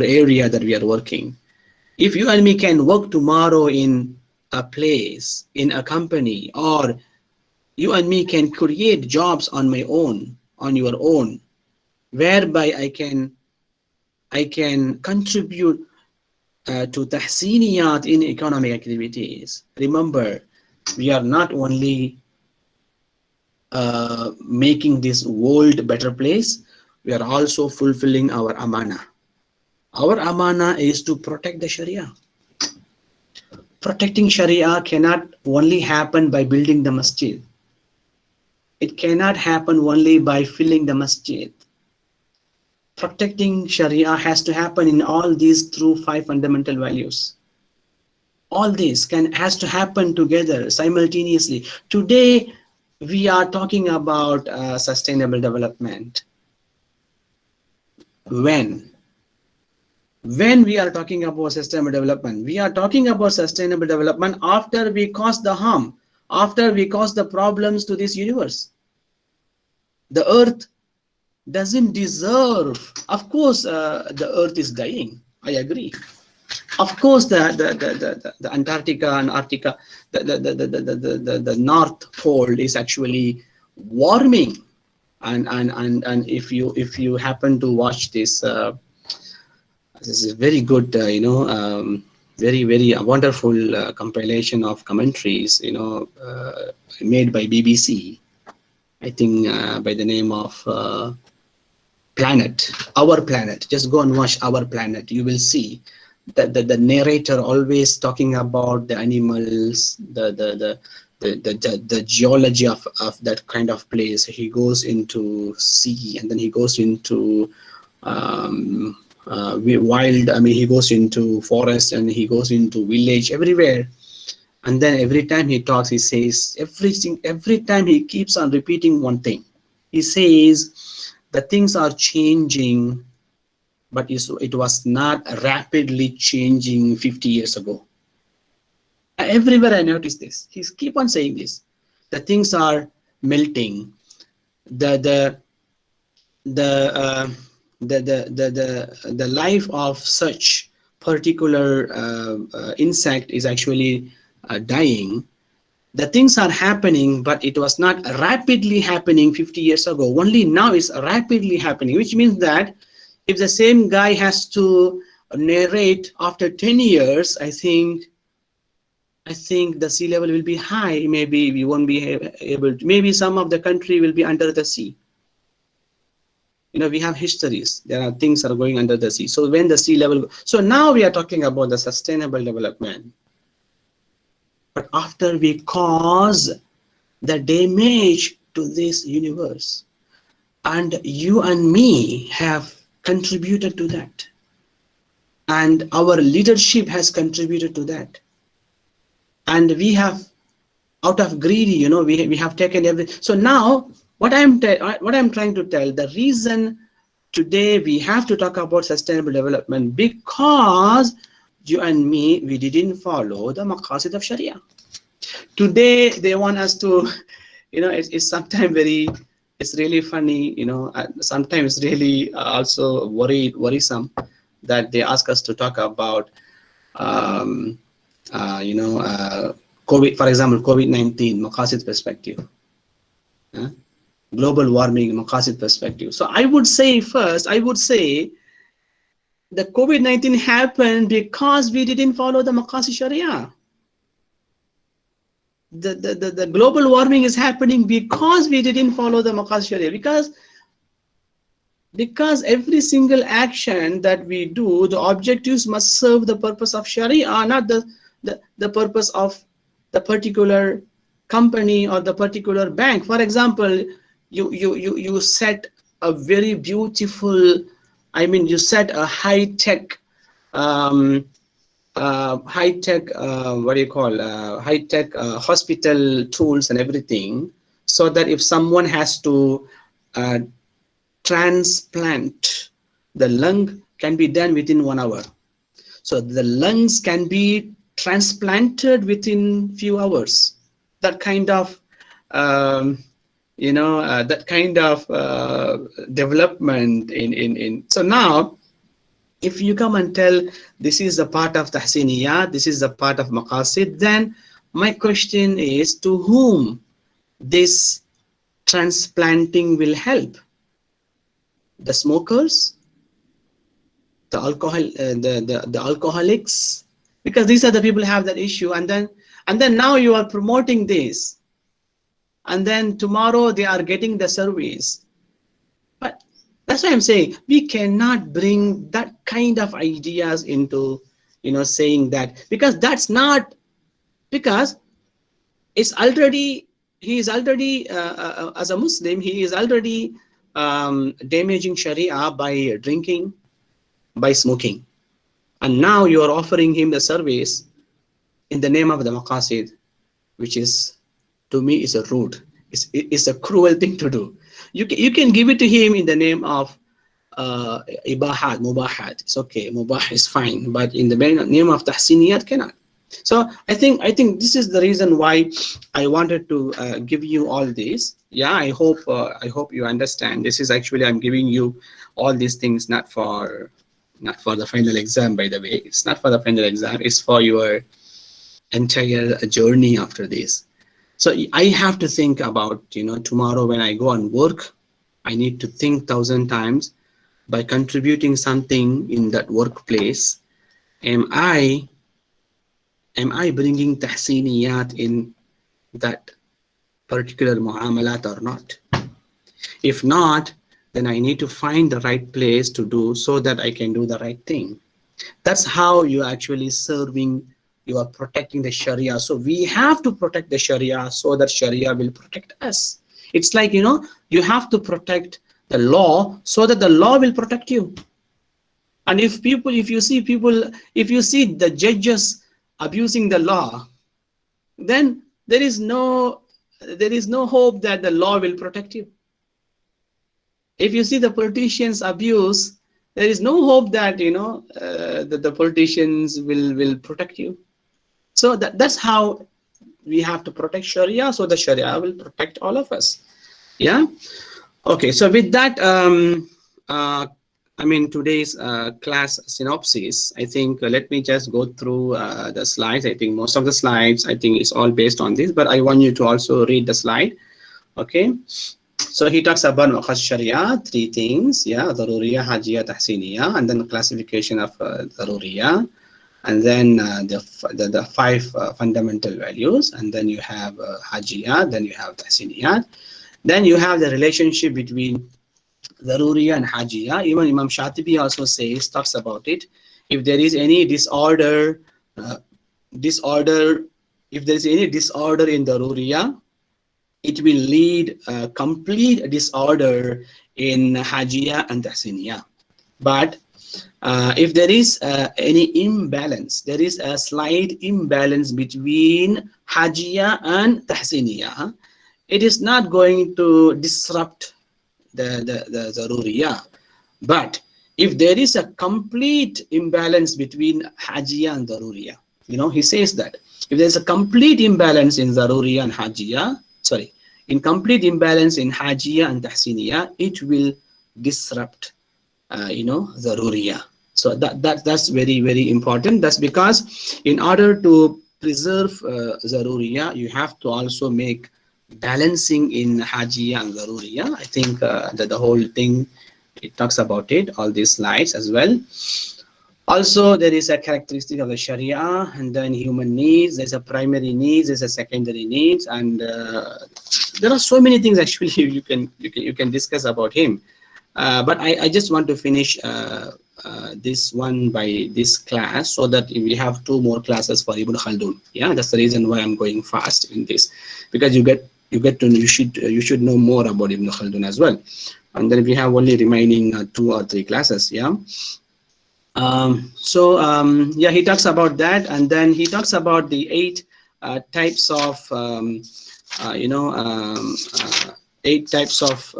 area that we are working. If you and me can work tomorrow in a place, in a company, or you and me can create jobs on my own, on your own, whereby I can contribute to tahsiniyat in economic activities. Remember, we are not only making this world a better place, we are also fulfilling our amana. Our amana is to protect the Sharia. Protecting Sharia cannot only happen by building the masjid. It cannot happen only by filling the masjid. Protecting Sharia has to happen in all these through 5 fundamental values. All this has to happen together simultaneously. Today, we are talking about sustainable development. When we are talking about sustainable development, we are talking about sustainable development after we cause the harm, after we cause the problems to this universe. The earth doesn't deserve, of course, the earth is dying, I agree. Of course, the Antarctica and Arctica, the North Pole is actually warming, and if you happen to watch this, this is a very good very wonderful compilation of commentaries, made by BBC, I think, by the name of Planet, Our Planet. Just go and watch Our Planet. You will see that the narrator always talking about the animals, the geology of that kind of place. He goes into sea, and then he goes into wild. I mean, he goes into forest, and he goes into village, everywhere. And then every time he talks, he says every time he keeps on repeating one thing. He says the things are changing, but it was not rapidly changing 50 years ago. Everywhere I notice this. He keep on saying this. The things are melting. The life of such particular insect is actually dying. The things are happening, but it was not rapidly happening 50 years ago. Only now it's rapidly happening, which means that if the same guy has to narrate after 10 years, I think the sea level will be high. Maybe we won't be able to, maybe some of the country will be under the sea. We have histories. There are things that are going under the sea. So when the sea level, so now we are talking about the sustainable development. But after we cause the damage to this universe, and you and me have contributed to that, and our leadership has contributed to that, and we have, out of greedy, we have taken everything. So now what I'm trying to tell, the reason today we have to talk about sustainable development, because you and me, we didn't follow the Maqasid of Sharia. Today they want us to, it's sometimes it's really funny, sometimes really also worrisome that they ask us to talk about, COVID, for example, COVID-19, Maqasid perspective, global warming, Maqasid perspective. So I would say the COVID-19 happened because we didn't follow the Maqasid Sharia. The global warming is happening because we didn't follow the Maqasid Sharia. Because every single action that we do, the objectives must serve the purpose of Sharia, not the purpose of the particular company or the particular bank. For example, you set a very beautiful, you set a high-tech, high-tech hospital tools and everything, so that if someone has to transplant, the lung can be done within 1 hour. So the lungs can be transplanted within few hours. That kind of development in so now, if you come and tell this is a part of Tahsiniyyat, this is a part of Maqasid, then my question is, to whom this transplanting will help? The smokers, the alcoholics, because these are the people who have that issue, and then now you are promoting this, and then tomorrow they are getting the service. But that's why I'm saying we cannot bring that kind of ideas into saying that, because that's not, because it's already, he is already as a Muslim, he is already damaging Sharia by drinking, by smoking, and now you are offering him the service in the name of the Maqasid, which is, to me, is a rude, it's a cruel thing to do. You can give it to him in the name of ibahat, mubahat. It's okay, mubah is fine, but in the name of tahsiniyat, cannot. So I think this is the reason why I wanted to give you all this. Yeah, I hope you understand. This is actually, I'm giving you all these things not for the final exam, by the way. It's not for the final exam. It's for your entire journey after this. So I have to think about, tomorrow when I go and work, I need to think 1,000 times. By contributing something in that workplace, am I am I bringing Tahsiniyyat in that particular Muamalat or not? If not, then I need to find the right place to do so that I can do the right thing. That's how you actually serving, you are protecting the Sharia. So we have to protect the Sharia so that Sharia will protect us. It's like, you know, you have to protect the law so that the law will protect you. And if you see the judges abusing the law, then there is no hope that the law will protect you. If you see the politicians abuse, there is no hope that, you know, that the politicians will protect you. So that's how we have to protect Sharia, so the Sharia will protect all of us. Yeah. Okay. So with that, I mean, today's class synopsis, I think let me just go through the slides. I think most of the slides, I think is all based on this, but I want you to also read the slide. Okay. So he talks about Maqasid Sharia, 3 things, yeah, Daruriyah, Hajiyah, Tahsiniyyah, and then the classification of Daruriyah, and then the 5 fundamental values, and then you have Hajiyah, then you have Tahsiniyyat, then you have the relationship between Daruriyah and Hajiyah. Even Imam Shatibi also talks about it. If there is any disorder, if there is any disorder in Daruriyah, it will lead complete disorder in Hajiyah and Tahsiniyyah. But if there is any imbalance, there is a slight imbalance between Hajiyah and Tahsiniyyah, it is not going to disrupt the Daruriyah. But if there is a complete imbalance between Hajiyah and Daruriyah, you know, he says that if there is a complete imbalance in Daruriyah and Hajiyah, in complete imbalance in Hajiyah and Tahsiniyyah, it will disrupt, you know, Daruriyah. So that's very, very important. That's because in order to preserve Daruriyah, you have to also make balancing in Hajiyah and Daruriyah. I think that the whole thing, it talks about it, all these slides as well. Also, there is a characteristic of the Sharia, and then human needs. There's a primary needs, there's a secondary needs, and there are so many things actually you can discuss about him. But I just want to finish this one by this class, so that we have 2 more classes for Ibn Khaldun. Yeah, that's the reason why I'm going fast in this, because you should know more about Ibn Khaldun as well. And then we have only remaining 2 or 3 classes. Yeah. Yeah, he talks about that, and then he talks about the 8 types of you know, 8 types of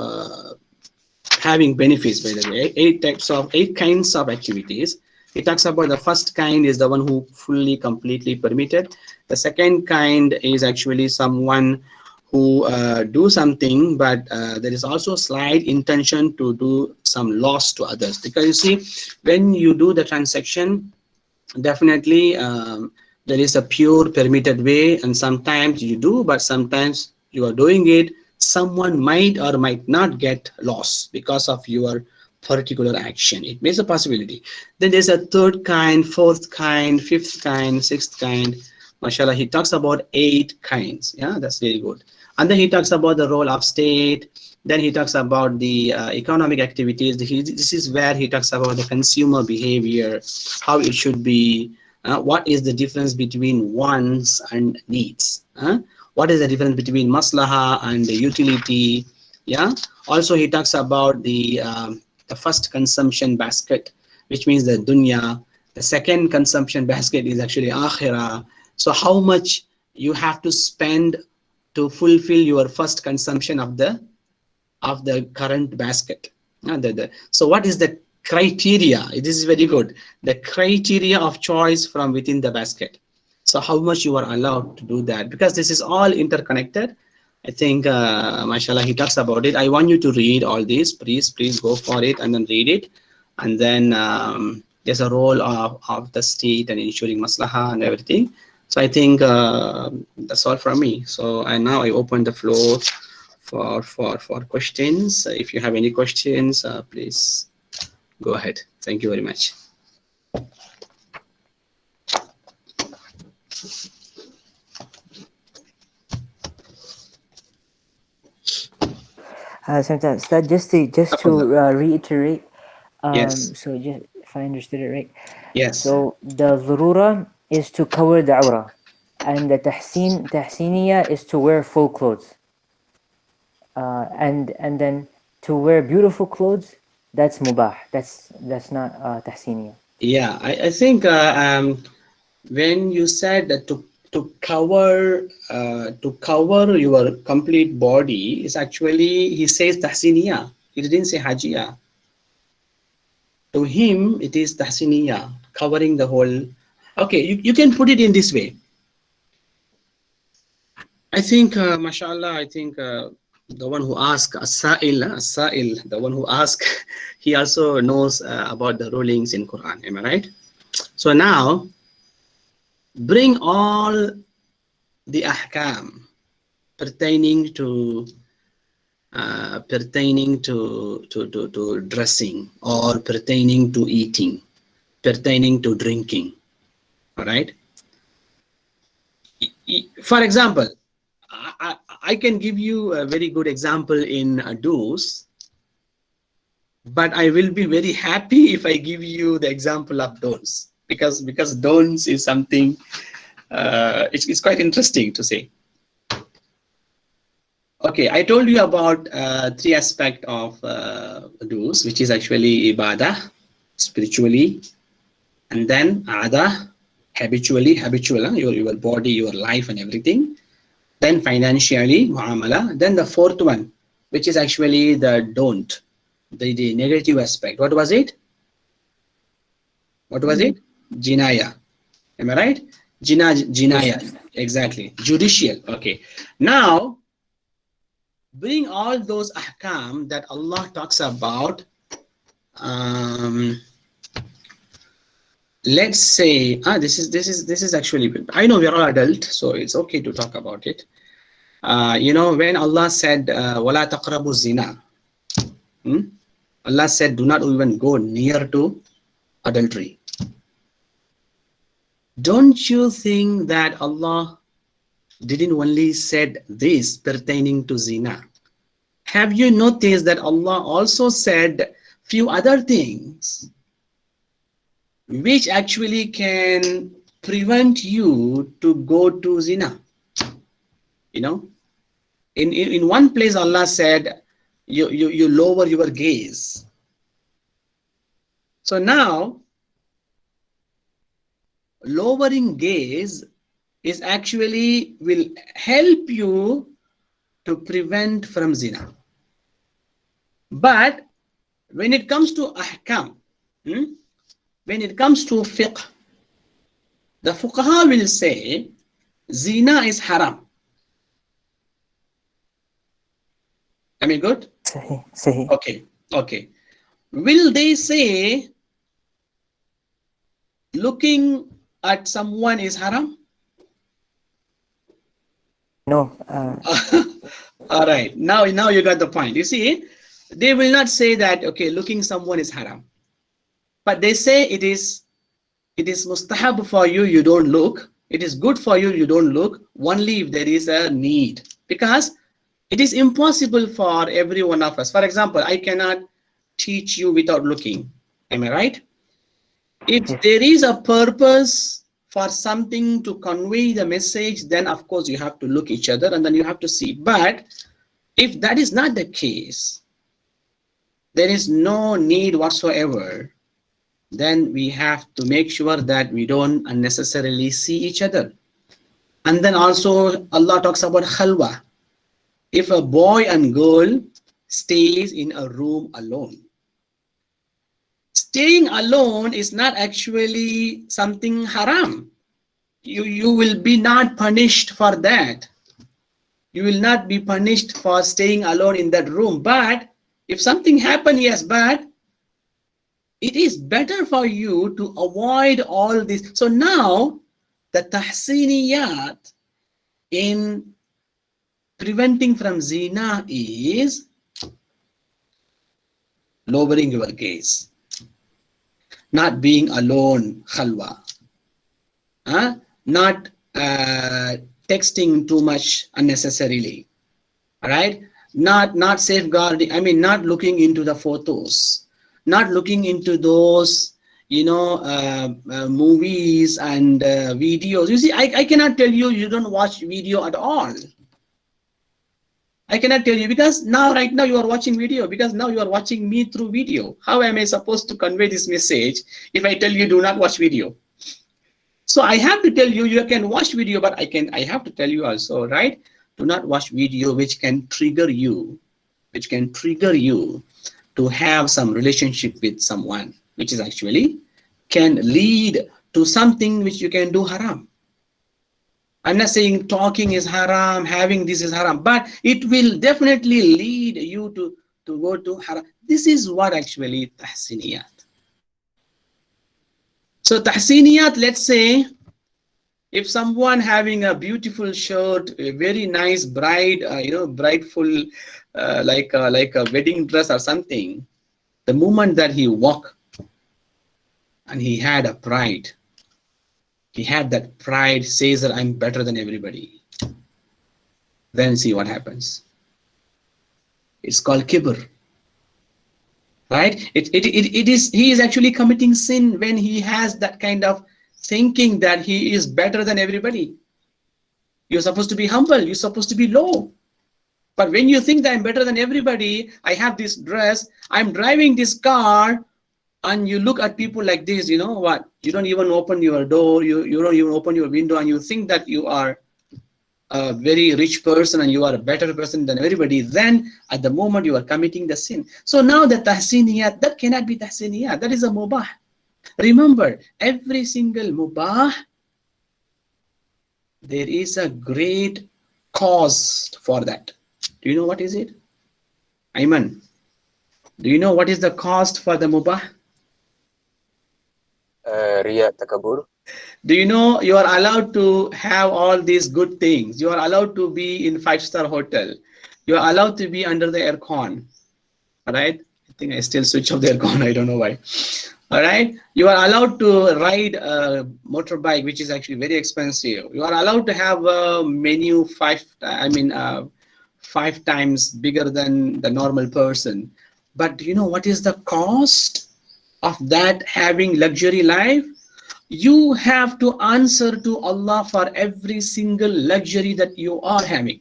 having benefits, by the way. 8 kinds of activities. He talks about the first kind is the one who fully completely permitted. The second kind is actually someone who do something, but there is also slight intention to do some loss to others. Because you see, when you do the transaction, definitely there is a pure permitted way, and sometimes you do, but sometimes you are doing it, someone might or might not get loss because of your particular action. It makes a possibility. Then there's a 3rd kind, 4th kind, 5th kind, 6th kind. Mashallah, he talks about 8 kinds. Yeah, that's very good. And then he talks about the role of state. Then he talks about the economic activities. This is where he talks about the consumer behavior, how it should be, what is the difference between wants and needs. What is the difference between maslaha and the utility? Yeah. Also, he talks about the first consumption basket, which means the dunya. The second consumption basket is actually akhirah. So how much you have to spend to fulfill your first consumption of the current basket. So what is the criteria? This is very good. The criteria of choice from within the basket. So how much you are allowed to do that, because this is all interconnected. I think, mashallah, he talks about it. I want you to read all this. Please go for it and then read it. And then there's a role of the state and ensuring maslaha and everything. So I think that's all from me. So now I open the floor for questions. If you have any questions, please go ahead. Thank you very much. Sometimes that just to reiterate. Yes. So just if I understood it right. Yes. So the ضرورة is to cover the awra, and the tahsiniyyah is to wear full clothes. And then to wear beautiful clothes, that's mubah. That's not tahsiniyyah. Yeah, I think when you said that to cover your complete body is actually, he says tahsiniyyah. He didn't say hajiyah. To him, it is tahsiniyyah, covering the whole. Okay, you can put it in this way. I think, mashallah, I think the one who asked, as-sa'il, the one who asked, he also knows about the rulings in Quran. Am I right? So now, bring all the ahkam pertaining to dressing, or pertaining to eating, pertaining to drinking. All right. For example, I can give you a very good example in do's, but I will be very happy if I give you the example of don'ts, because don'ts is something it's quite interesting to say. Okay, I told you about 3 aspects of do's, which is actually ibadah, spiritually, and then ada, habitual, your body, your life, and everything. Then financially, muamala. Then the 4th one, which is actually the don't, the negative aspect. What was it? What was it? Jinaya. Am I right? Jinaya. Exactly. Judicial. Okay. Now, bring all those ahkam that Allah talks about. Let's say, this is actually, I know we are all adult, so it's okay to talk about it. You know, when Allah said, "Wala taqrabu zina," Allah said, "Do not even go near to adultery." Don't you think that Allah didn't only said this pertaining to zina? Have you noticed that Allah also said few other things which actually can prevent you to go to zina? You know, in one place Allah said you lower your gaze. So now lowering gaze is actually will help you to prevent from zina. But when it comes to ahkam, when it comes to fiqh, the fuqaha will say zina is haram. Am I good? Sahih. Okay. Will they say looking at someone is haram? No. All right. Now you got the point. You see, they will not say that, okay, looking someone is haram. But they say it is mustahab for you, you don't look. It is good for you, you don't look, only if there is a need. Because it is impossible for every one of us. For example, I cannot teach you without looking. Am I right? If there is a purpose for something to convey the message, then of course you have to look each other and then you have to see. But if that is not the case, there is no need whatsoever, then we have to make sure that we don't unnecessarily see each other. And then also Allah talks about khalwa. If a boy and girl stays in a room alone, staying alone is not actually something haram. You will be not punished for that. You will not be punished for staying alone in that room. But if something happened, yes, but it is better for you to avoid all this. So now the tahsiniyyat in preventing from zina is lowering your gaze, not being alone, khalwa, not texting too much unnecessarily. All right, not safeguarding. I mean, not looking into the photos, not looking into those, you know, movies and videos. You see, I cannot tell you you don't watch video at all. I cannot tell you, because now, right now, you are watching video, because now you are watching me through video. How am I supposed to convey this message if I tell you do not watch video? So I have to tell you, you can watch video, but I have to tell you also, right? Do not watch video which can trigger you, to have some relationship with someone, which is actually can lead to something which you can do haram. I'm not saying talking is haram, having this is haram, but it will definitely lead you to go to haram. This is what actually tahsiniyat. So tahsiniyat, let's say, if someone having a beautiful shirt, a very nice bride, you know, brideful, like a wedding dress or something, the moment that he walk and he had a pride, he had that pride, says that I'm better than everybody, then see what happens. It's called kibr, right? He is actually committing sin when he has that kind of thinking that he is better than everybody. You're supposed to be humble, you're supposed to be low. But when you think that I'm better than everybody, I have this dress, I'm driving this car, and you look at people like this, you know what? You don't even open your door, you don't even open your window, and you think that you are a very rich person and you are a better person than everybody, then at the moment you are committing the sin. So now the tahsiniyat, that cannot be tahsiniyat, that is a mubah. Remember, every single mubah, there is a great cause for that. Do you know what is it? Ayman, do you know what is the cost for the mubah? Riya takabur. Do you know you are allowed to have all these good things? You are allowed to be in 5-star hotel. You are allowed to be under the aircon. All right. I think I still switch off the aircon. I don't know why. All right. You are allowed to ride a motorbike, which is actually very expensive. You are allowed to have a menu 5 times bigger than the normal person. But do you know what is the cost of that having luxury life? You have to answer to Allah for every single luxury that you are having.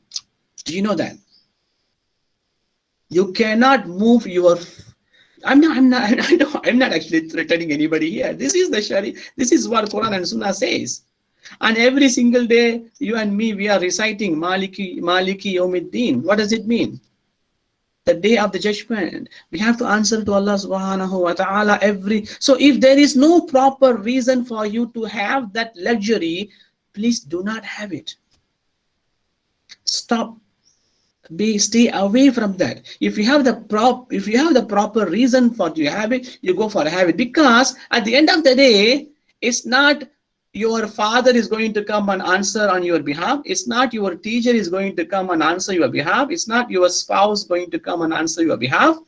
Do you know that? You cannot move your. I'm not actually threatening anybody here. This is the Sharia. This is what Quran and Sunnah says. And every single day, you and me, we are reciting Maliki Yawmiddin. What does it mean? The day of the judgment. We have to answer to Allah subhanahu wa ta'ala every. So if there is no proper reason for you to have that luxury, please do not have it. Stop. Stay away from that. If you have the proper reason for you have it, you go for have it. Because at the end of the day, it's not your father is going to come and answer on your behalf. It's not your teacher is going to come and answer your behalf. It's not your spouse going to come and answer your behalf.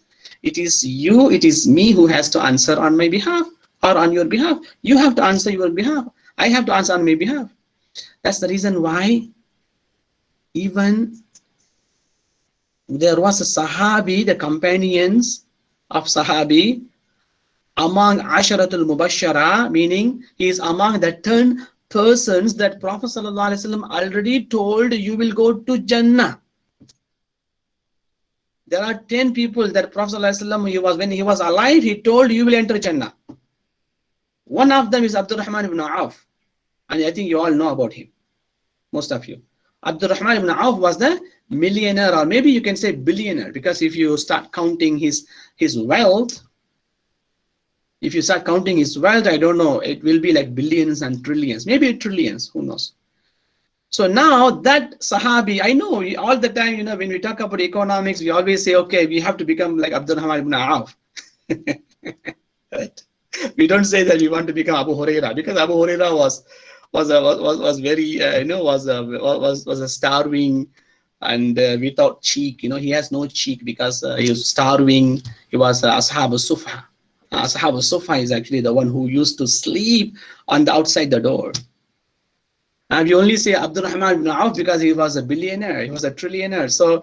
It is you, it is me who has to answer on my behalf or on your behalf. You have to answer your behalf. I have to answer on my behalf. That's the reason why even there was a Sahabi, the companions of Sahabi, among Asharatul Mubashara, meaning he is among the 10 persons that Prophet ﷺ already told you will go to Jannah. There are 10 people that Prophet ﷺ, when he was alive, he told you will enter Jannah. One of them is Abdurrahman ibn Auf, and I think you all know about him, most of you. Abdurrahman ibn Auf was the millionaire, or maybe you can say billionaire, because if you start counting his wealth, if you start counting his wealth, I don't know, it will be like billions and trillions, maybe trillions, who knows. So now that Sahabi, I know all the time, you know, when we talk about economics, we always say, okay, we have to become like Abdurrahman ibn Auf. Right? We don't say that we want to become Abu Huraira, because Abu Huraira was very, was a starving and without cheek. You know, he has no cheek because he was starving. He was Ashab al-Sufa. Ashab al-Sufa is actually the one who used to sleep on the outside the door. We only say Abdurrahman ibn Auf because he was a billionaire, he was a trillionaire. So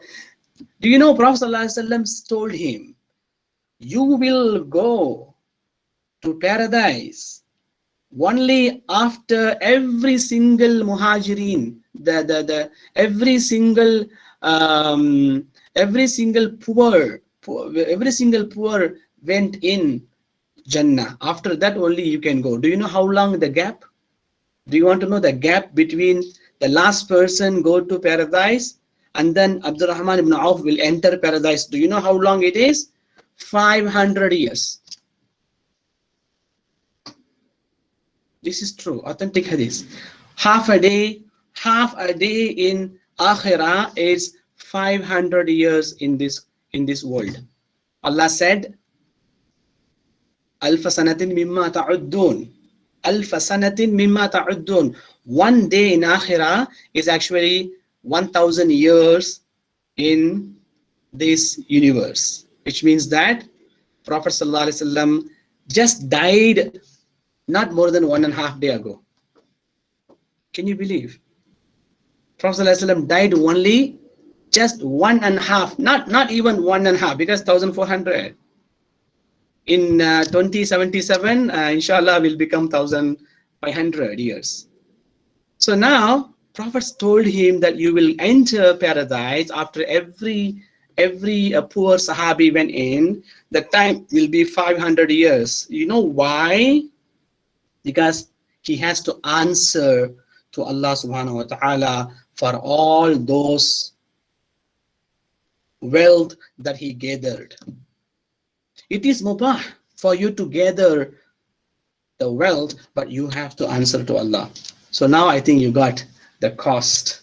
do you know Prophet ﷺ told him, you will go to paradise only after every single muhajirin, every single poor went in Jannah. After that only you can go. Do you know how long the gap? Do you want to know the gap between the last person go to paradise and then Abdurrahman ibn Auf will enter paradise? Do you know how long it is? 500 years. This is true, authentic hadith. Half a day in Akhirah is 500 years in this world. Allah said, Alfa sanatin mimma ta'uddun. Alfa sanatin mimma ta'uddun. One day in Akhirah is actually 1,000 years in this universe, which means that Prophet ﷺ just died not more than 1.5 days ago. Can you believe? Prophet ﷺ died only just 1.5, not even 1.5, because 1,400. In 2077, inshallah, will become 1,500 years. So now, prophets told him that you will enter paradise after every poor Sahabi went in. The time will be 500 years. You know why? Because he has to answer to Allah subhanahu wa ta'ala for all those wealth that he gathered. It is mubah for you to gather the wealth, but you have to answer to Allah. So now I think you got the cost.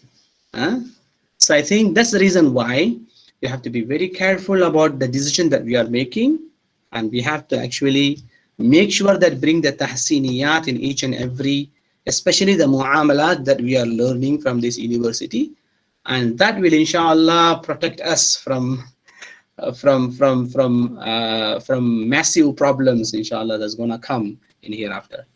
So I think that's the reason why you have to be very careful about the decision that we are making, and we have to actually make sure that bring the Tahsiniyyat in each and every, especially the Muamalat that we are learning from this university, and that will inshallah protect us from massive problems inshallah that's gonna come in hereafter.